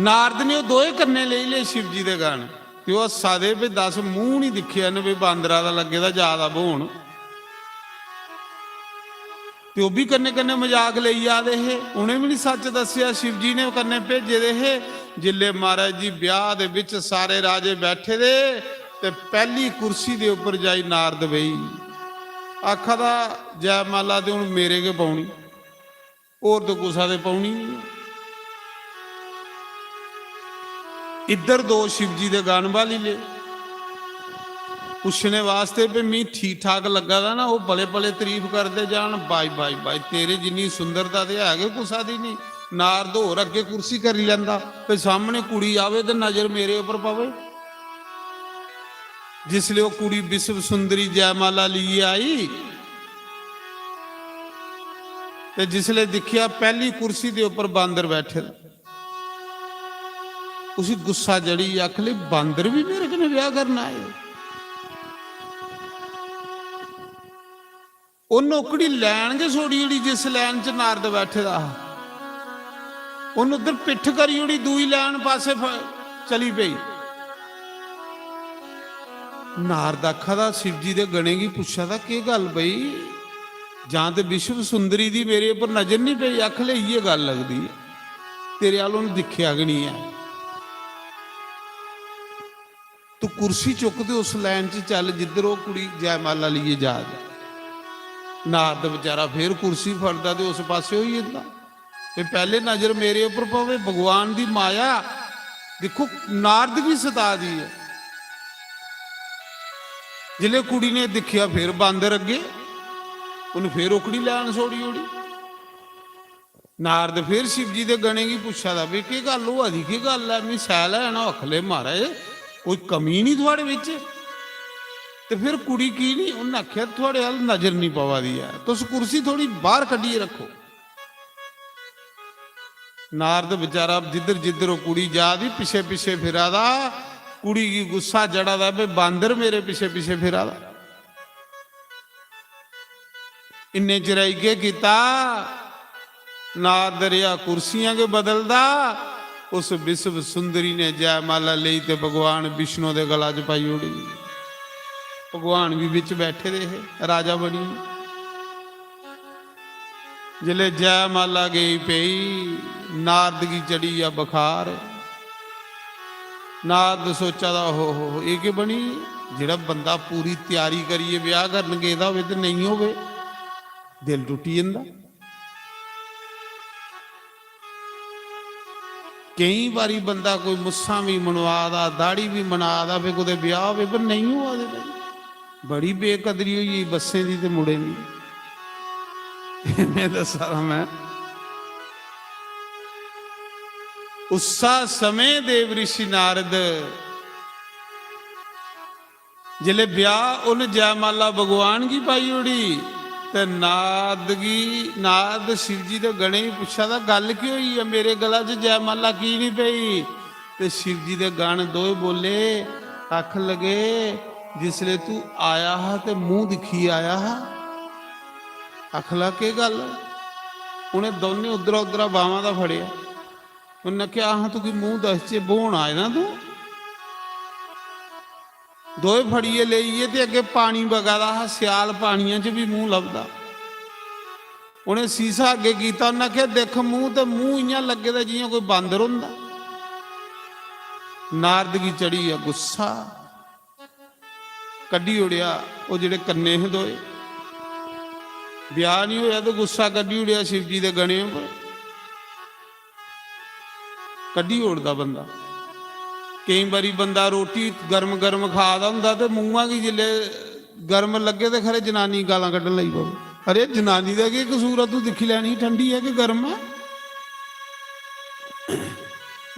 नारद ने वो दोए कन्ने ले ले शिव जी दे गान, ते वो हस्सा दे भी दस मूँह नहीं दिखिया ने भी बांदरा दा लगे दा ज्यादा बोन, ते वो भी कन्ने कन्ने मजाक ले आदे है, उन्हें भी नहीं सच दसिया। शिव जी ने कन्ने भेजे दे है। जिले महाराज जी ब्याह दे विच सारे राजे बैठे दे, ते पहली कुर्सी दे उपर जाई नारद बई, आखा दा जयमाला ते हुण मेरे के पाउणी, होर तो कुसा दे पाउणी नहीं। इधर दो शिव जी दे गान वाली ले पुछने वास्ते भी मी ठीक ठाक लगा था ना, वो बड़े बड़े तारीफ करते जान, बाई बाई बाई तेरे जिन्नी सुंदरता ते है कुसा दी नहीं। नारद होर अगे कुर्सी करी लैंदा, फिर सामने कुड़ी आवे तो नजर मेरे उपर पवे। जिसले वो कुड़ी विश्व सुंदरी जयमाला लिए आई, ते जिसले दिखिया पहली कुर्सी के उपर बांदर बैठे, उसी गुस्सा जड़ी, आख ली बांदर भी मेरे कने ब्याह करना है। वो नौकरी लैन के छोड़ी उड़ी, जिस लैन च नारद बैठे दा उन्हें उधर पिठ करी उड़ी, दूई लैन पासे चली पई। नारद आखा दा शिव जी दे गणे की पुछा था, की गल बई जां ते विश्व सुंदरी दी मेरे उपर नजर नहीं पई, आख ले ये गल लगदी है, तेरे वाल उन्हें दिखिया कि नहीं है, तू कुर्सी चुक दे उस लैन च चल जिधर वो कुड़ी जयमाला लिए जा। नारद बेचारा फिर कुर्सी फड़दा ते उस पासे होई जंदा, पहले नजर मेरे उपर पवे। भगवान दी माया देखो, नारद भी सता दी है। जिले कुड़ी ने दिखिया फिर बांदर अगे, उन्हें फिर ओकड़ी लैन छोड़ी उड़ी। नारद फिर शिव जी दे गणे की पुछा था भी की गल होआ दी, की गल है, मैं सैल है ना, अखले महाराज कोई कमी नहीं थोड़े विच। ते फिर कुड़ी की नहीं, उन्हें आख्या थोड़े हल नजर नहीं पवा दी है, तुस कुर्सी थोड़ी बाहर कड्ढिए रखो। नारद बेचारा जिधर जिधर वो कुड़ी जा दी पिछे पिछे फिरा दा, कुड़ी की गुस्सा जड़ा दा भी बांदर मेरे पिछे पिछे फिरा दा। इन्ने चिराई के किता, नारद रिया कुर्सियां के बदलदा, उस विश्व सुंदरी ने जयमाला ली ते भगवान विष्णु दे गला च पाई उड़ी। भगवान भी बिच बैठे रहे, राजा बनी। जिले जयमाला गई पई, नारद की चढ़ी या बुखार। नारद सोचा दा हो ये के बनी, जिहड़ा बंदा पूरी तैयारी करिए ब्याह करन गेदा होवे ते नहीं होवे, दिल टुटी जंदा। कई बारी बंदा कोई मुस्सा भी मनवा दा, दाड़ी भी मना दा, फिर कुदै ब्याह होवे पर नहीं हुआ दे भाई। बड़ी बेकदरी हुई बस्सें दी ते मुड़े दी। मैं दसा मैं उस्सा समय देव ऋषि नारद जिले ब्याह उन जयमाला भगवान की पाई उड़ी, ते नारद शिव जी दे गणे भी पुछा था गल की हुई है, मेरे गला च जयमाला की नहीं पई। ते शिव जी दे गान दोए बोले, आख लगे जिसले तू आया हा ते मुंह दिखी आया हा। अखला के गल, उन्हें दोने उधरा उधरा बावां दा फड़िया, उन्हें क्या हाँ तू की मुंह दस चे बोन आए ना, तू दोए फड़िए लेइए ते अगे पानी बगादा हा, सियाल पानियां च भी मुंह लभदा। उन्हें सीसा अगे कीता, उन्हें क्या देख मुंह, ते मुंह इयां लगे दा जियां कोई बांदर हुंदा। नारद की चढ़ी है गुस्सा, कड्डी उड़िया वो जिहड़े कन्ने हे दोए। ब्याह नहीं होया तो गुस्सा कड्डी उड़िया शिव जी दे गणे पर। ਕੱਢੀ ਉੜਦਾ ਬੰਦਾ। ਕਈ ਵਾਰੀ ਬੰਦਾ ਰੋਟੀ ਗਰਮ ਗਰਮ ਖਾਦਾ ਹੁੰਦਾ ਤੇ ਮੂੰਹਾਂ ਕੀ ਜਿੱਲੇ ਗਰਮ ਲੱਗੇ ਤੇ ਖਰੇ ਜਨਾਨੀ ਗਾਲਾਂ ਕੱਢਣ ਲਈ ਪਵੇ। ਅਰੇ ਜਨਾਨੀ ਦਾ ਕੀ ਕਸੂਰ ਆ, ਤੂੰ ਦਿਖੀ ਲੈਣੀ ਠੰਡੀ ਹੈ ਕਿ ਗਰਮ ਹੈ।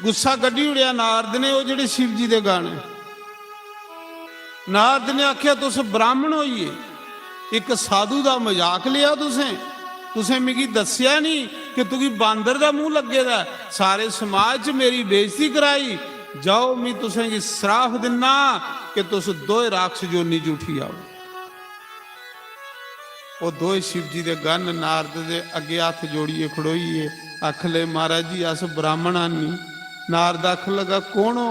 ਗੁੱਸਾ ਕੱਢੀ ਉੜਿਆ ਨਾਰਦ ਨੇ, ਉਹ ਜਿਹੜੇ ਸ਼ਿਵ ਜੀ ਦੇ ਗਾਣੇ। ਨਾਰਦ ने आख्या तुस ब्राह्मण होइए, एक साधु का मजाक लिया तुसें मिगी दस्या नहीं कि तुगी बांदर का मुंह लगे दा, सारे समाज च मेरी बेइज्जती कराई। जाओ मैं तुसें की श्राप दिना कि तुस दोए राक्षस जोनी च उठी आओ। वो दोए शिव जी दे गन नारद दे अगे हथ जोड़िए खड़ोइए, आख ले महाराज जी अस ब्राह्मण नहीं। नारद आख लगा कौन हो?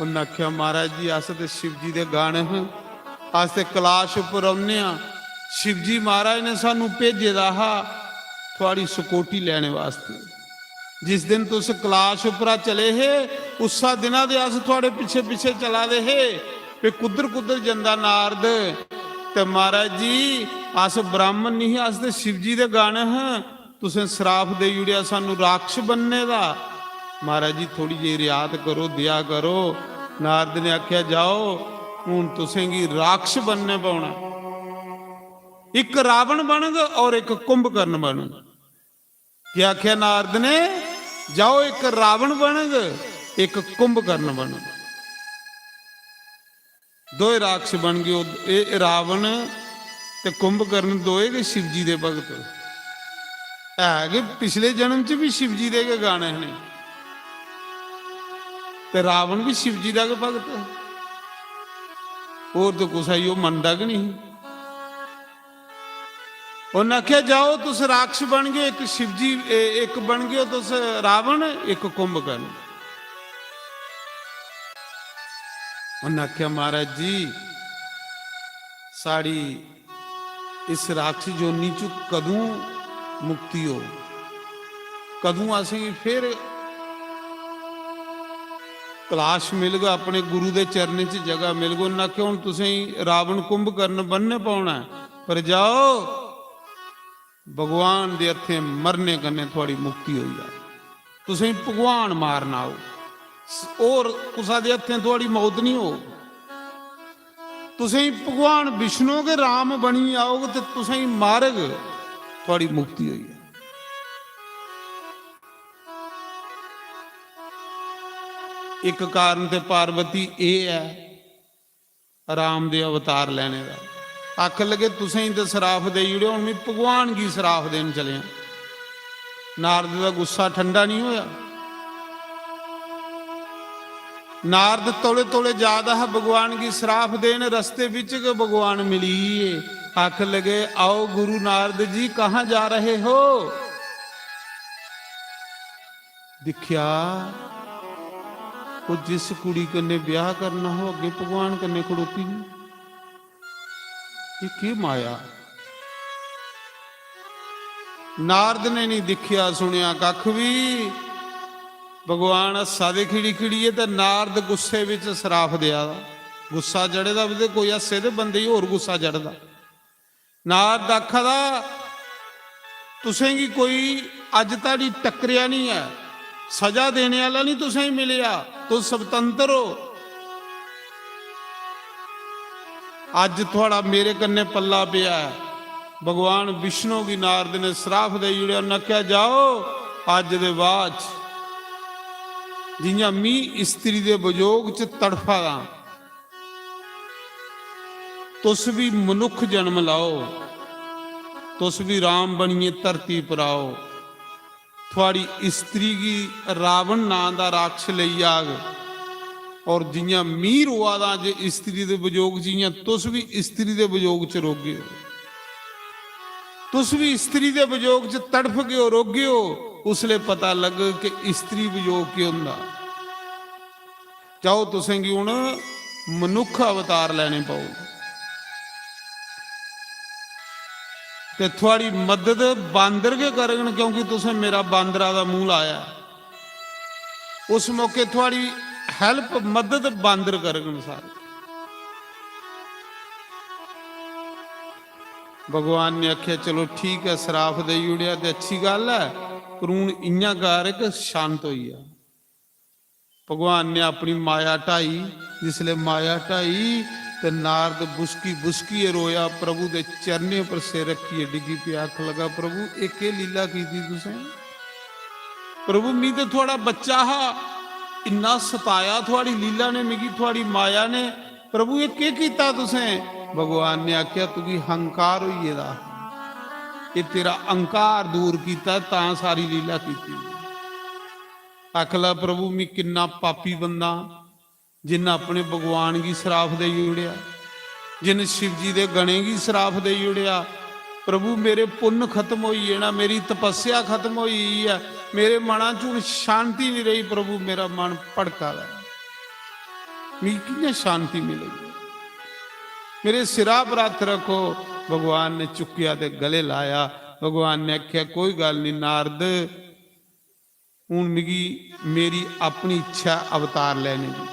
उन्हें आख्या महाराज जी अस तो शिव जी दे गाने हैं, अस तो कैलाश उपर आने। शिव जी महाराज ने सानू भेजे दा हा थोड़ी सकोटी लैने वास्ते। जिस दिन तुस कैलाश उपरा चले हे उसा दिना दे अस थोड़े पिछे पिछे चला दे हे पे कुदर कुदर जंदा नारद। ते महाराज जी अस ब्राह्मण नहीं, अस तो शिव जी दे गाने हैं, तुसें श्राप दे जुड़िया सानू राक्षस बनने दा। महाराज जी थोड़ी जी रियात करो, दया करो। नारद ने आख्या जाओ हूं तुसें की राक्षस बनने पाना, एक रावण बनग और एक कुंभकर्ण बनग। क्या आख्या नारद ने? जाओ एक रावण बनग एक कुंभकर्ण बनग। दो राक्षस बन गए, रावण ते कुंभकर्ण दोए के शिव जी दे भगत है कि पिछले जन्म च भी शिव जी दे के गाने ने। ते रावण भी शिव जी का भगत है, और तो कुछ है वो मनता कि नहीं। उन्हें आख्या जाओ तुस राक्षस बन गए, एक शिव जी एक बन गए तुस रावण, एक कुंभकर्ण। उन्हें आख्या महाराज जी साड़ी इस राक्षस जोनी चु कदों मुक्ति हो, कदों असें फिर कैलाश मिल गया, अपने गुरु के चरने च जगह मिल गई। उन्हें आख्या हूं तुसें रावण कुंभकर्ण बनने पाना है, पर जाओ भगवान दे हथे मरने कन्ने थोड़ी मुक्ति हो जाए। तुसें भगवान मारना हो और कुसा दे हथे थोड़ी मौत नहीं हो। तुसें भगवान विष्णु के राम बनी आओगे तो तुसें मारग थोड़ी मुक्ति हो जाए। एक कारण ते पार्वती ये है राम दे अवतार लेने का। आख लगे तुसें ही तो श्राप दे जुड़े, हूं मैं भगवान की श्राप देन चले। नारद का गुस्सा ठंडा नहीं होया। नारद तोले तोले जादा है भगवान की श्राप देन, रस्ते बिच के भगवान मिली है। आख लगे आओ गुरु नारद जी कहाँ जा रहे हो? दिखया वो जिस कुड़ी कन्ने ब्याह करना हो अगे भगवान कन्ने खड़ोती नहीं। ये की माया। नारद ने नहीं दिखिया सुनिया कख भी। भगवान हसा दे खिड़ी खिड़ी है तो नारद गुस्से विच श्राप दिया। गुस्सा चढ़ेदा भी कोई हसे तो बंदे ही होर गुस्सा चढ़दा। नारद आखा दा तुसें की कोई अज ताड़ी टकरिया नहीं है, सजा देने वाला नहीं तुसें ही मिलिया, तुम स्वतंत्र हो। अज थोड़ा मेरे कन्ने पल्ला पिया है। भगवान विष्णु की नारद ने श्राप दे जुड़िया। नक्या जाओ अज दे बाद जियां मी स्त्री दे बजोग च तड़फा दा, तुस भी मनुख जन्म लाओ, तुस भी राम बनिए धरती पर आओ। थोड़ी स्त्री की रावण नाम का राक्षस ले आग और जियां मीर हुआ दा जे स्त्री दे बजोग जियां तुस भी स्त्री दे बजोग च रोगे हो, तुस भी स्त्री दे बजोग च तड़फ गए हो, रोगे हो। उसले पता लग कि स्त्री बजोग की होंदा। जाओ तुसें की हुण मनुख अवतार लेने पाओ ते थोड़ी मदद बांदर के करन, क्योंकि तुसें मेरा बांदरा का मुंह लाया। उस मौके थोड़ी हेल्प मदद बांदर करन सारे। भगवान ने आख्या चलो ठीक है श्राप दे जुड़िया तो अच्छी गल है, पर हूं इयां कर के शांत हो जा। भगवान ने अपनी माया ढाई, जिसले माया ढाई तो नारद बुसकी बुसकी रोया, प्रभु के चरने पर सिर रखिए डिगी पे, आख लगा प्रभु एक लीला की थी तुसें? प्रभु मी तो थोड़ा बच्चा हा, इन्ना सताया थोड़ी लीला ने मिगी, थोड़ी माया ने, प्रभु ये के कीता तुसें? भगवान ने आख्या तुगी हंकार होई एदा, ये तेरा अहंकार दूर कीता तां सारी लीला कीती। आखला प्रभु मैं किन्ना पापी बंदा, जिन्हें अपने भगवान की सराफ दे उड़िया, जिन शिव जी दे गणे की सराफ दे उड़िया। प्रभु मेरे पुण्य खत्म होई है ना, मेरी तपस्या खत्म होई है, मेरे मना च हुण शांति नहीं रही। प्रभु मेरा मन भड़का है, मैं कियां शांति मिलेगी? मेरे सिरा पर हथ रखो। भगवान ने चुकिया ते गले लाया। भगवान ने आख्या कोई गल नहीं नारद, हूँ मिगी मेरी अपनी इच्छा अवतार लेने की,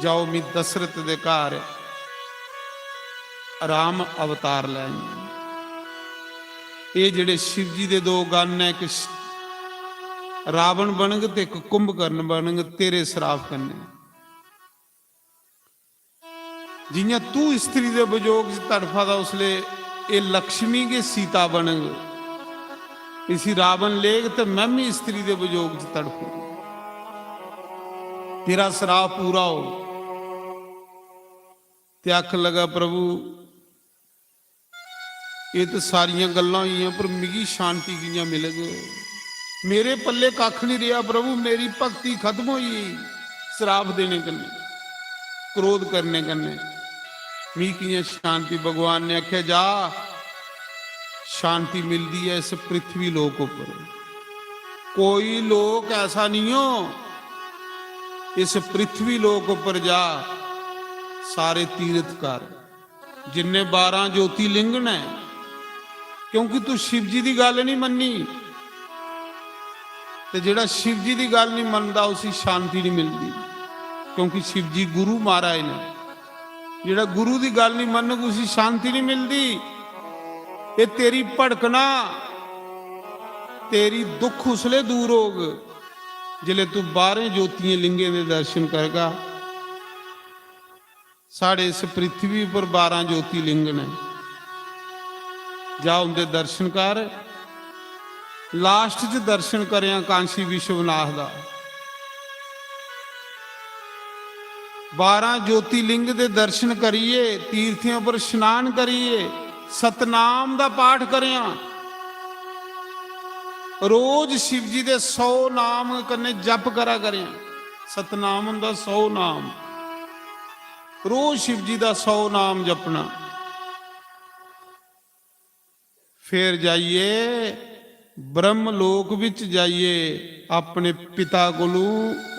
जाओ मैं दशरथ दे घर राम अवतार लैने। ये जिहड़े शिव जी दे दो गण है, एक रावण बनग ते एक कुंभकर्ण बनग, तेरे श्राप करने। जियां तू स्त्री दे विजोग तड़फा था, उसले ये लक्ष्मी के सीता बनग, इसी रावण लेग तो मैं भी स्त्री दे विजोग तड़फू, तेरा श्राप पूरा हो। ते आख लगा प्रभु ये तो सारियां गल्लां हुई पर मिगी शांति कियां मिलेगी? मेरे पल्ले कख नहीं रहा प्रभु, मेरी भक्ति खत्म हुई श्राप देने कन्ने, क्रोध करने कन्ने, मी कियां शांति? भगवान ने आख्या जा, शांति मिलती है इस पृथ्वी लोक ऊपर, कोई लोक ऐसा नहीं हो, इस पृथ्वी लोक ऊपर जा, सारे तीर्थ कर, जिन्ने 12 ज्योतिर्लिंग ने, क्योंकि तू शिव जी की गल नहीं मन्नी, ते जिहड़ा शिव जी की गल नहीं मनता उसी शांति नहीं मिलती, क्योंकि शिव जी गुरु महाराज ने, जिहड़ा गुरु की गल नहीं मनग उसी शांति नहीं मिलती। ये तेरी भड़कना, तेरी दुख उसले दूर होग जिले तू 12 ज्योतियां लिंगे दे दर्शन करगा। साढ़े इस पृथ्वी पर 12 ज्योतिर्लिंग ने, जा उनके दर्शन कर। लास्ट च दर्शन करें कांशी विश्वनाथ दा, 12 ज्योतिर्लिंग दे दर्शन करिए, तीर्थियों पर स्नान करिए, सतनाम दा पाठ करें, रोज शिव जी दे 100 नाम कन्ने जप करा करें। सतनाम हुंदा 100 नाम, रोज शिव जी दा 100 नाम जपना। फिर जाइए ब्रह्म लोक विच जाइए, अपने पिता कोलू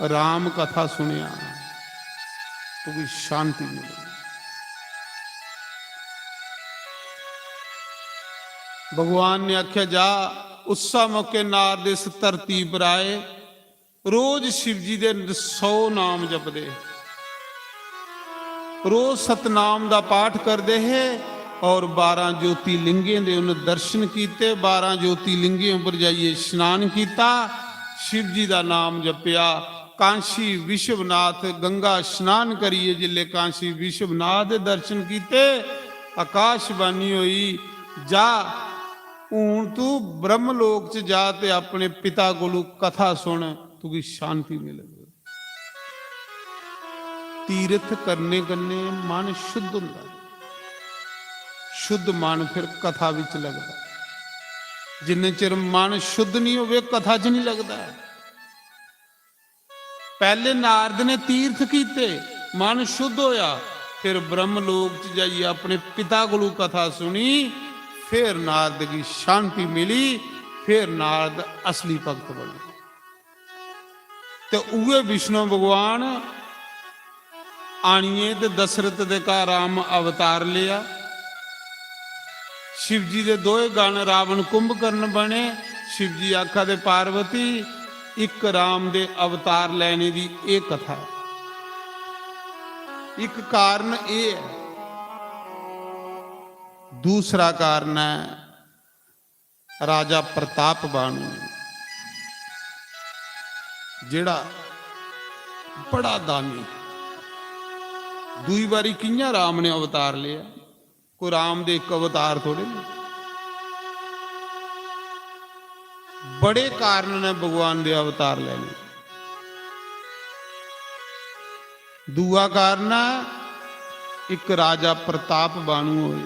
राम कथा सुनिया तो भी शांति मिलेगी। भगवान ने आख्या जा, उत्सा मौके नारद इस धरती पर आए, रोज शिव जी दे 100 नाम जपदे, रोज सतनाम दा पाठ करते हैं, और 12 ज्योतिर्लिंगें दे उन्हें दर्शन किते। 12 ज्योतिर्लिंगें पर जाइए स्नान किया, शिव जी का नाम जपया, कांशी विश्वनाथ गंगा स्नान करिए। जिले कांशी विश्वनाथ दे दर्शन किते, आकाशवाणी हुई जा हूं तू ब्रह्मलोक च जा ते अपने पिता कोलू कथा सुन, तुगी शांति मिलेगी। तीर्थ करने कन्ने मन शुद्ध हुंदा, शुद्ध मन फिर कथा विच लगदा। जिन्ने चिर मन शुद्ध नहीं होवे कथा च नहीं लगदा। पहले नारद ने तीर्थ कीते, मन शुद्ध होया, फिर ब्रह्मलोक च जाइए अपने पिता कोलू कथा सुनी, फिर नारद की शांति मिली, फिर नारद असली भक्त बने। तो उहे विष्णु भगवान आनिए ते दशरथ दे घर राम अवतार लिया। शिव जी दे 2 गण रावण कुंभकर्ण बने। शिव जी आखा दे पार्वती एक राम दे अवतार लेने की एक कथा है। एक कारण ये है, दूसरा कारण है राजा प्रताप बाणु, जिहड़ा ਬੜਾ ਦਾਨੀ। ਦੂਈ ਵਾਰੀ ਕਿੰਨਾ ਰਾਮ ਨੇ ਅਵਤਾਰ ਲਿਆ, ਕੋਈ ਰਾਮ ਦੇ ਇੱਕ ਅਵਤਾਰ ਥੋੜੇ ਨੇ, ਬੜੇ ਕਾਰਨ ਨੇ ਭਗਵਾਨ ਦੇ ਅਵਤਾਰ ਲੈਣੇ। ਦੂਆ ਕਾਰਨ ਹੈ ਇੱਕ ਰਾਜਾ ਪ੍ਰਤਾਪ ਬਾਣੂ ਹੋਏ।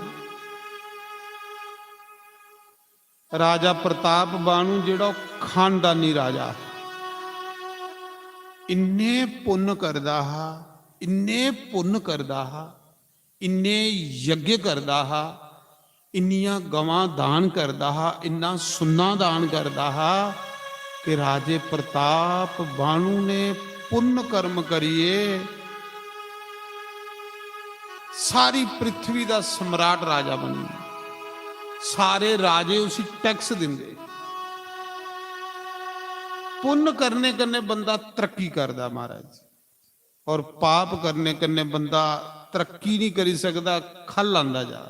ਰਾਜਾ ਪ੍ਰਤਾਪ ਬਾਣੂ ਜਿਹੜਾ ਖਾਨਦਾਨੀ ਰਾਜਾ, ਇੰਨੇ ਪੁੰਨ ਕਰਦਾ ਹਾ, ਇੰਨੇ ਪੁੰਨ ਕਰਦਾ ਹਾ, ਇੰਨੇ ਯੱਗ ਕਰਦਾ ਹਾ, ਇੰਨੀਆਂ ਗਵਾਂ ਦਾਨ ਕਰਦਾ ਹਾ, ਇੰਨਾ ਸੁੰਨਾ ਦਾਨ ਕਰਦਾ ਹਾ ਕਿ ਰਾਜੇ ਪ੍ਰਤਾਪ ਬਾਣੂ ਨੇ ਪੁੰਨ ਕਰਮ ਕਰੀਏ ਸਾਰੀ ਪ੍ਰਿਥਵੀ ਦਾ ਸਮਰਾਟ ਰਾਜਾ ਬਣੀ। ਸਾਰੇ ਰਾਜੇ ਉਸੇ ਟੈਕਸ ਦਿੰਦੇ। ਪੁੰਨ ਕਰਨੇ ਕਰਨੇ ਬੰਦਾ ਤਰੱਕੀ ਕਰਦਾ महाराज, और पाप करने करने बंदा तरक्की नहीं करी सकता, खल आंदा जा।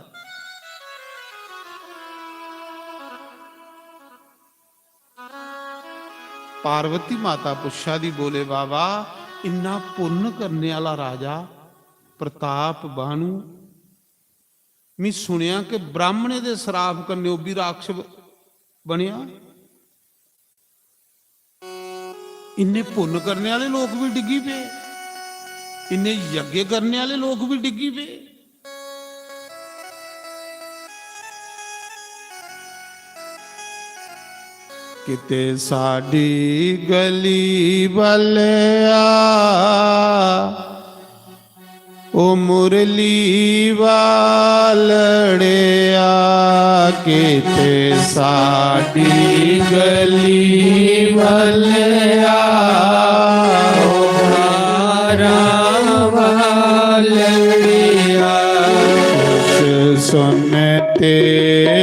पार्वती माता पुछा दी बोले बाबा इन्ना पुण्य करने वाला राजा प्रताप बाणु, मैं सुनिया कि ब्राह्मणे दे श्राप करने वो भी राक्षस बनिया। इन्ने पुण्य करने वाले लोग भी डिगी पे, इन्ने यज्ञ करने वाले लोग भी डिगी पे। किते साडी गली वल ओ मुरली वालड़िया, किते साडी गली वल सुनते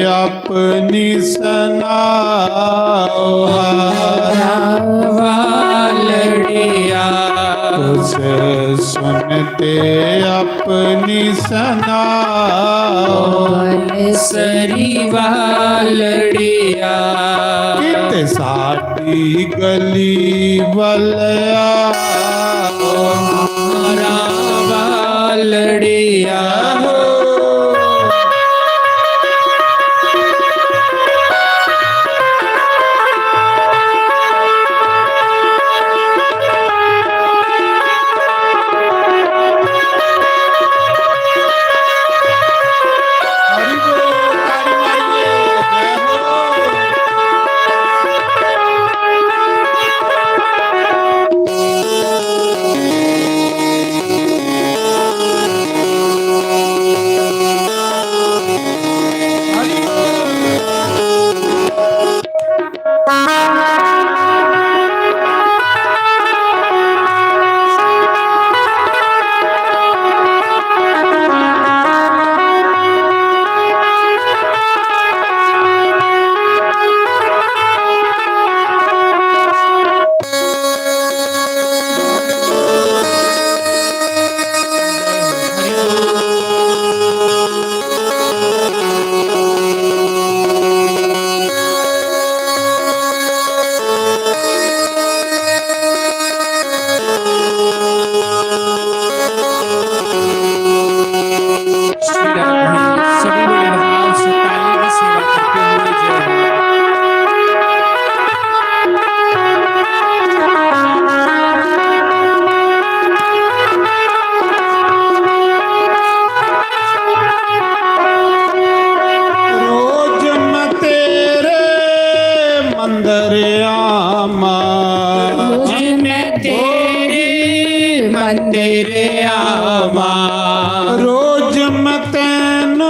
अपनी सनाओ वालड़िया, सुनते अपनी सनाओ सरी वालड़िया, किते साडी गली वलिया वालड़िया। रोज मैं तेनू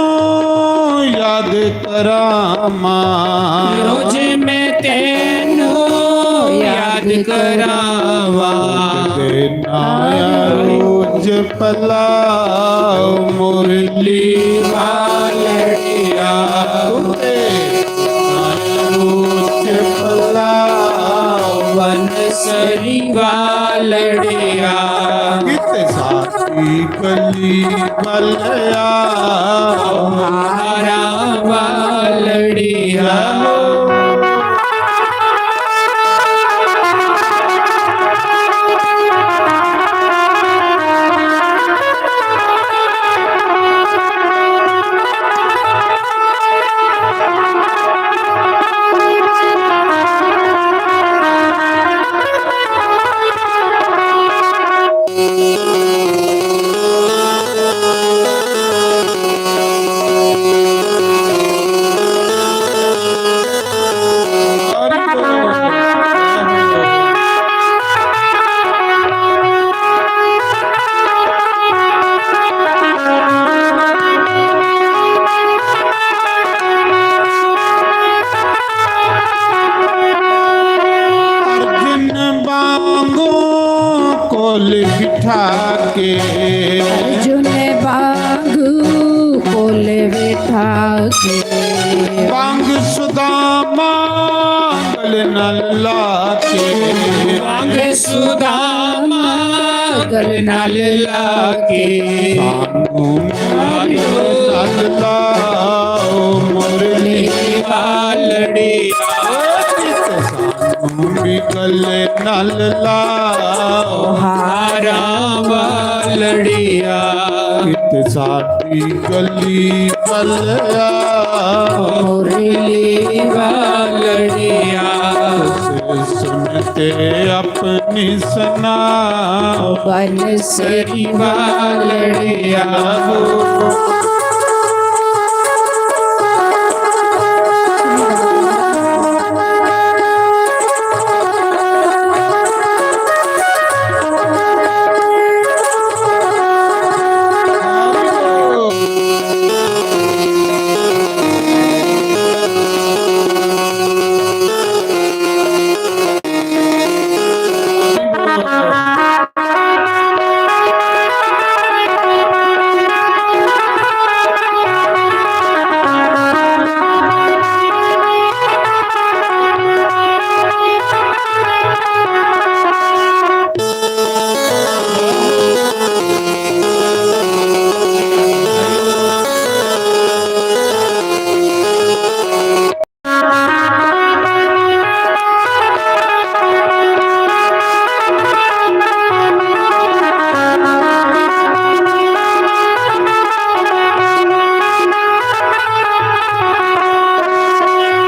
याद करामा, रोज मैं तेनू याद करावा, रोज पलाओ मुरली वालड़िया, रोज पलाओ वनसरी वालड़िया, गली वलिया हमारा वालड़िया। ਭਾਗੇ ਵਾਂਗ ਸੁਦਾਮਾ ਗਲ ਨਾਲ ਲਾਕੇ ਵਾਂਗ ਸੁਦਾਮਾ ਗਲ ਨਾਲ ਲਾਕੇ ਸਾਨੂੰ ਨਾਲ ਲਾਓ ਮੁਰਲੀ ਵਾਲੜਿਆ ਸਾਨੂੰ ਵੀ ਗਲੇ ਨਾਲ ਲਾਓ ਹਾਰਾਂ ਵਾਲੜਿਆ ਕਿਤ ਸਾਡੀ ਗਲੀ ਬਲਿਆ ਮੁਰਲੀ ਵਾਲੜਿਆ ਸੁਨਤੇ ਆਪਣੀ ਸਨਾ ਬਨਸਰੀ ਵਾਲੜਿਆ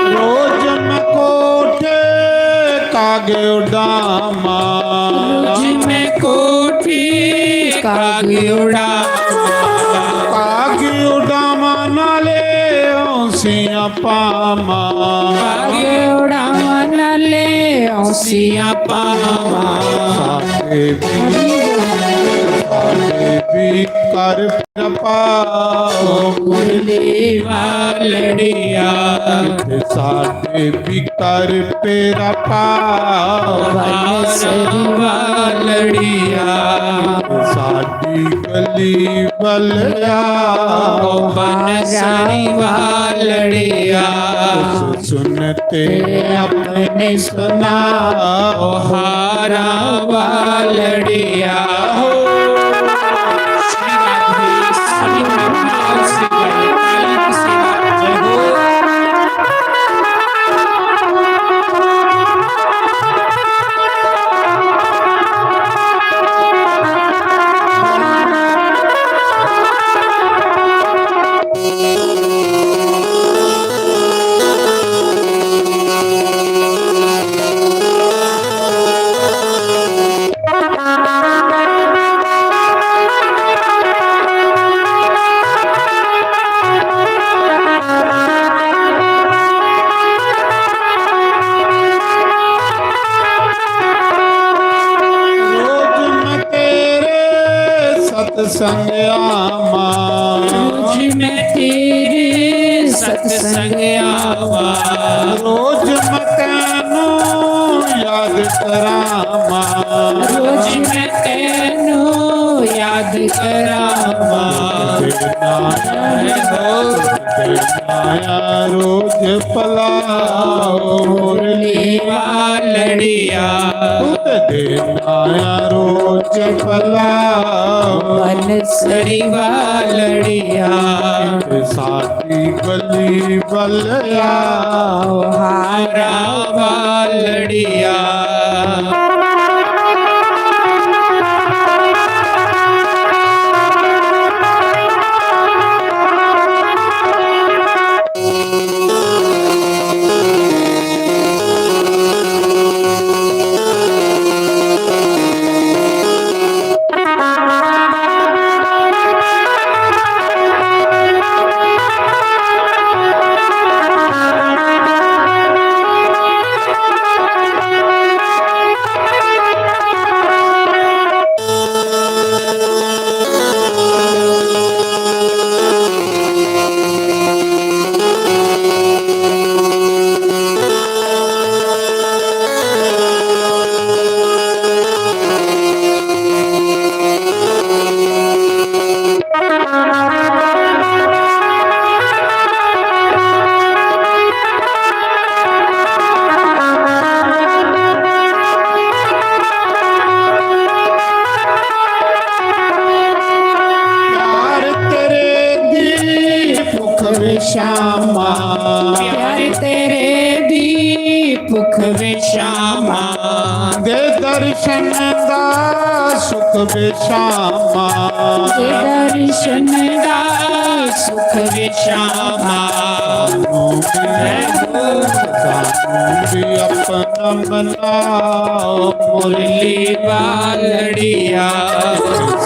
ਰੋਜ਼ ਮੈਂ ਕੋਠੇ ਕਾਗੇ ਉਡਾਮਾ ਜਿਵੇਂ ਕੋਠੀ ਕਾਗ ਉਡਾਵਾ ਕਾਗੇ ਉਡਾਮਾ ਨਾਲੇ ਔਸੀਆਂ ਪਾਮਾ ਕਾਗ ਉਡਾਵਾ ਨਾਲੇ ਔਸੀਆਂ ਪਾਵਾ ਸਾਡੇ ਵੀ ਕਰ ਪਾਓ ਮੁਰਲੀ ਵਾਲੜਿਆ ਸਾਡੇ ਵੀ ਕਰ ਪੇਰਾ ਪਾਓ ਬਨਸਰੀ ਵਾਲੜਿਆ ਸਾਡੀ ਗਲੀ ਬਲਿਆ ਬਨਸਰੀ ਵਾਲੜਿਆ ਸੁਨਤੇ ਆਪਣੇ ਸੁਨਾ ਹਾਰਾਂ ਵਾਲੜਿਆ श्री राधे श्री रामलाल श्री काली की सेवा जय हो सत्संग आमा रोज मैं तेरे सत्संग आवा रोज मकनो याद करामा रोज मैं तेनो याद करावा देनाया रोज पलाओ मुरली वालड़िया देनाया रोज पलाओ बनसरी वालड़िया साथी गली बलिया हारा वालड़िया विश्रामा प्यारे तेरे दी भुख विश्रामा दे दर्शन दा सुख विश्रामा दे दर्शन दा सुख विश्रामा भी अपना बनाओ मुरली वालड़िया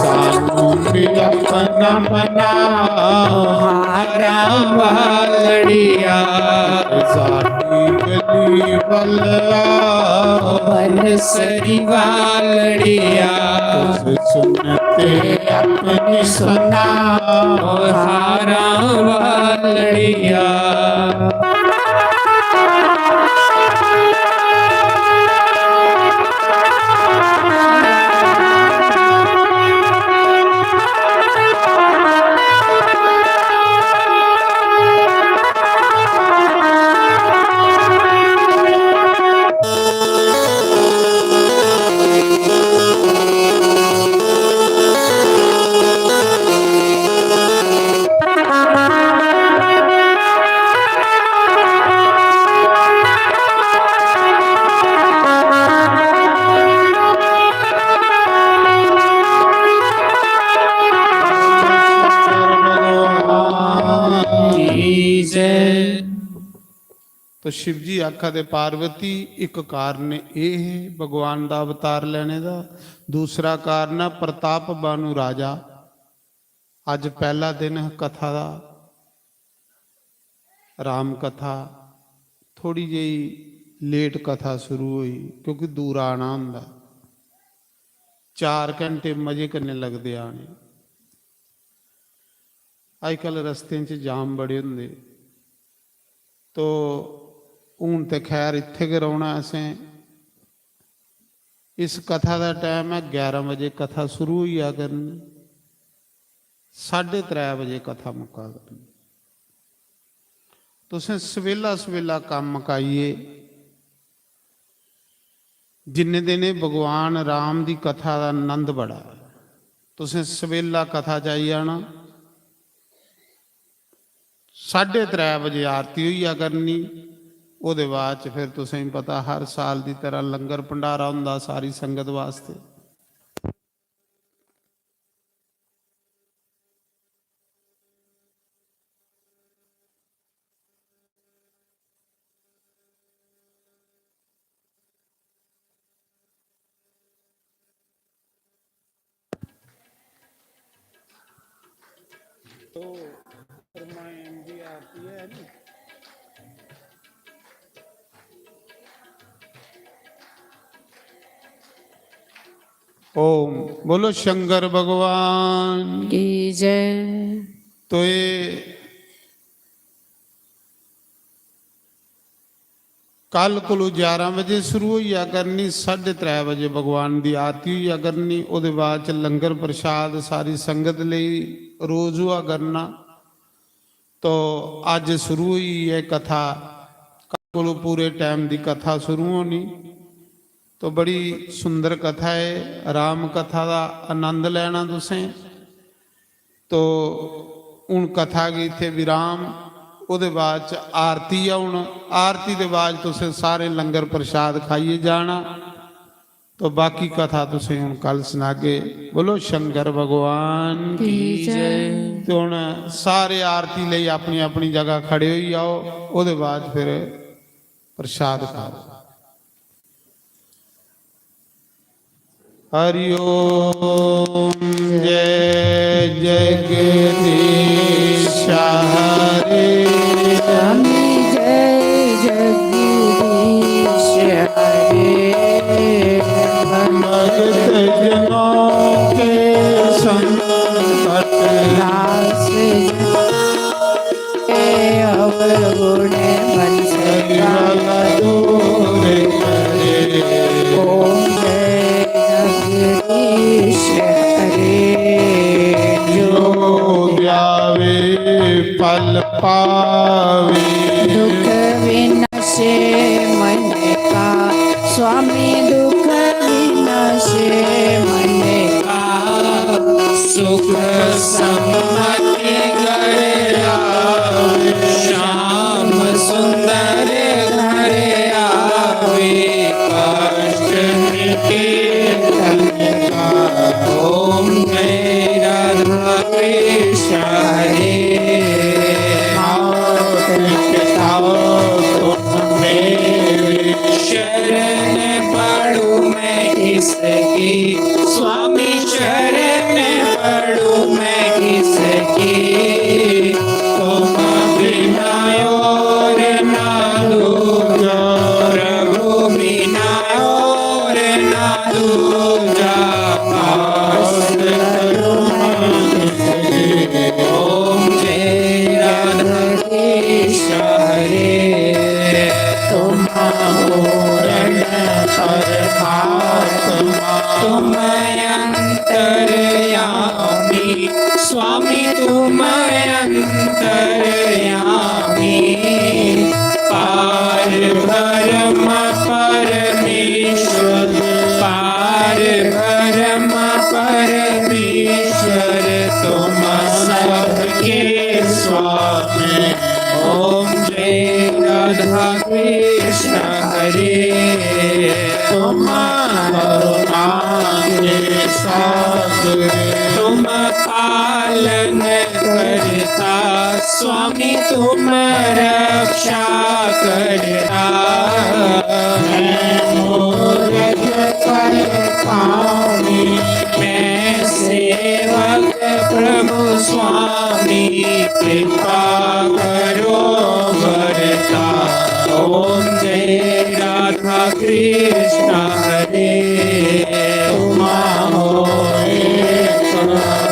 सानू भी अपना बनाओ हारा वालड़िया साडी गली बल्ला बनसरी वालड़िया सुनते अपनी सुनाओ हारा वालड़िया तो शिव जी आखा दे पार्वती एक कारण ये है भगवान का अवतार लेने का दूसरा कारण है प्रताप बानु राजा अज पहला दिन है कथा का राम कथा थोड़ी जी लेट कथा शुरू हुई क्योंकि दूर आना होंगे 4 घंटे मजे करने लगते आने अजकल रस्ते च जाम बड़े होंगे तो हूँ तो खैर इत्थे कराना असें इस कथा का टाइम है 11 बजे कथा शुरू हुई आ करनी 3:30 बजे कथा मुका करनी तुसें सवेला सवेला काम मुकाइए जिन्ने दिन भगवान राम की कथा का आनंद बड़ा तुसें सवेला कथा चाहिए आना 3:30 बजे आरती हुई आ करनी ਉਹਦੇ ਬਾਅਦ ਚ ਫਿਰ ਤੁਸੀਂ ਪਤਾ ਹਰ ਸਾਲ ਦੀ ਤਰ੍ਹਾਂ ਲੰਗਰ ਭੰਡਾਰਾ ਹੁੰਦਾ ਸਾਰੀ ਸੰਗਤ ਵਾਸਤੇ तो फरमाएं भी आती है ना ओम बोलो शंकर भगवान की जय। तो ये कल को 11 बजे शुरू हुई आ करनी 3:30 बजे भगवान की आरती हुई आ करनी उहदे बाद च लंगर प्रसाद सारी संगत लई रोज हुआ करना तो अज शुरू हुई है कथा कल को पूरे टाइम की कथा शुरू होनी तो बड़ी सुंदर कथा है राम कथा का आनंद लेना तुसें तो हूँ कथा की इत्थे विराम उहदे बाद च आरती आ हूँ आरती के बाद तुसें सारे लंगर प्रसाद खाइए जाना तो बाकी कथा तुसें हूँ कल सुनागे बोलो शंकर भगवान की जय। तो हूँ सारे आरती ले अपनी अपनी जगह खड़े हो जाओ उहदे बाद फिर प्रसाद खाओ। हरि ओम जय जगदीश हरे जय जगदीश हरे भगत जनों के संकट नाश अवगुण मन से दूर करे ओम जय जगदीश हरे जो व्यावे फल पावे दुख विनाशे मन का स्वामी दुख विनाशे मन का सुख सम्मति गए आवे किसकी, स्वामी शरण पड़ूं मैं किसकी, तुम बिना और ना दूजा, प्रभु बिना और ना दूजा, पास करूं ओम जय राधा कृष्ण हरे। तुम तुम अंतर्यामी, स्वामी तुम अंतर्यामी, पार ब्रह्म परमेश्वर, पार ब्रह्म परमेश्वर, तुम सबके स्वामी। ओम जय राधा कृष्ण हरे। तुम करुणा के सागर, तुम पालन करता, स्वामी तुम रक्षा करता, मैं मूर्ख पर पानी, मैं सेवक प्रभु स्वामी, कृपा करो भरता। ओम जय राधा कृष्ण हरे। तुम हो एक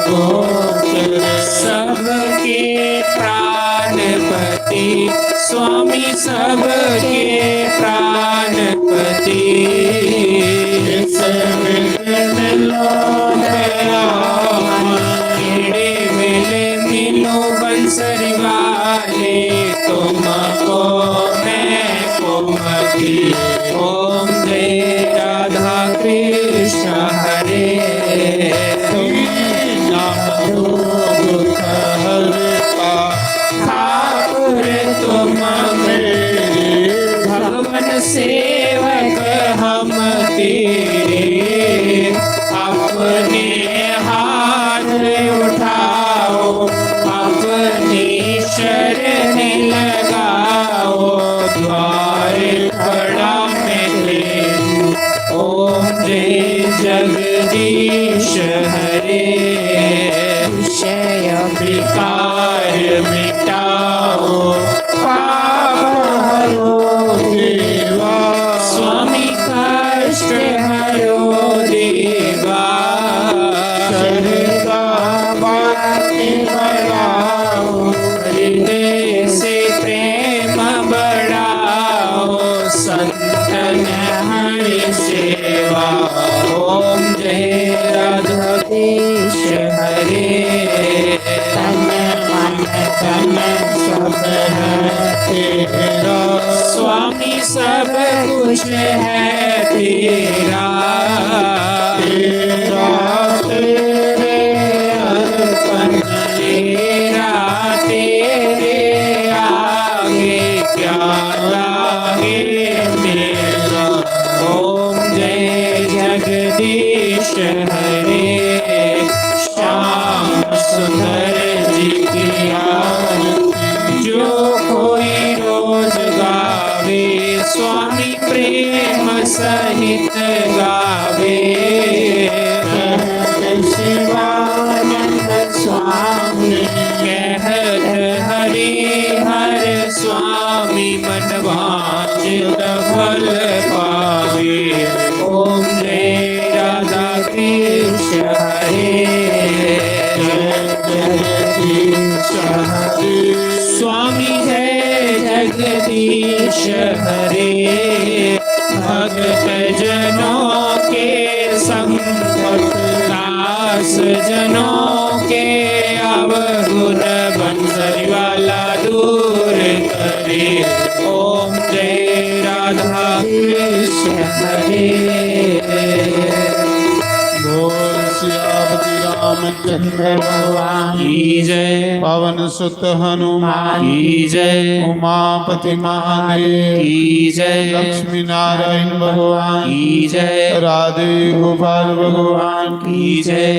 गोचर, सबके प्राणपति, स्वामी सबके प्राणपति, मिलो दया, कीड़े मिले मिलो बंसरी वाले, तुमको मैं कुमति। ओम जय राधा कृष्ण हरे। दुख हरता ठाकुर तुम मेरे, भगवन सेवक हम तेरे, अपने हाथ उठाओ, अपनी शरण लगाओ, द्वार खड़ा मैं तेरे। ओम जय जगदीश हरे। विषय विकार मिटाओ, पाप हरो देवा, स्वामी कष्ट हरो देवा, शरदा बातें बढ़ाओ, हृदय से प्रेम बढ़ाओ, संतन हरि सेवा। ओम जय राधा कृष्ण हरे। तन मन धन सब है तेरा, स्वामी सब कुछ है तेरा, तेरा तेरे अर्पण, तेरा तेरे आगे क्या लागे मेरा। ओम जय जगदीश हरे। श्याम सुंदर जी की आरती जो कोई रोज गावे, स्वामी प्रेम सहित गावे। शिवानंद स्वामी कहत हरि हर स्वामी, मन वांछित फल पावे। ओम जय राधा कृष्ण हरे। जगदीश हरे। स्वामी जय जगदीश हरे। भक्त जनों के संकट, दास जनों के अवगुण, बंसरी वाला दूर करे। ओम जय राधा कृष्ण हरे। बोल सियापति रामचंद्र भगवान की जय। पवन सुत हनुमान की जय। उमापति महादेव की जय। लक्ष्मी नारायण भगवान की जय। राधे गोपाल भगवान की जय।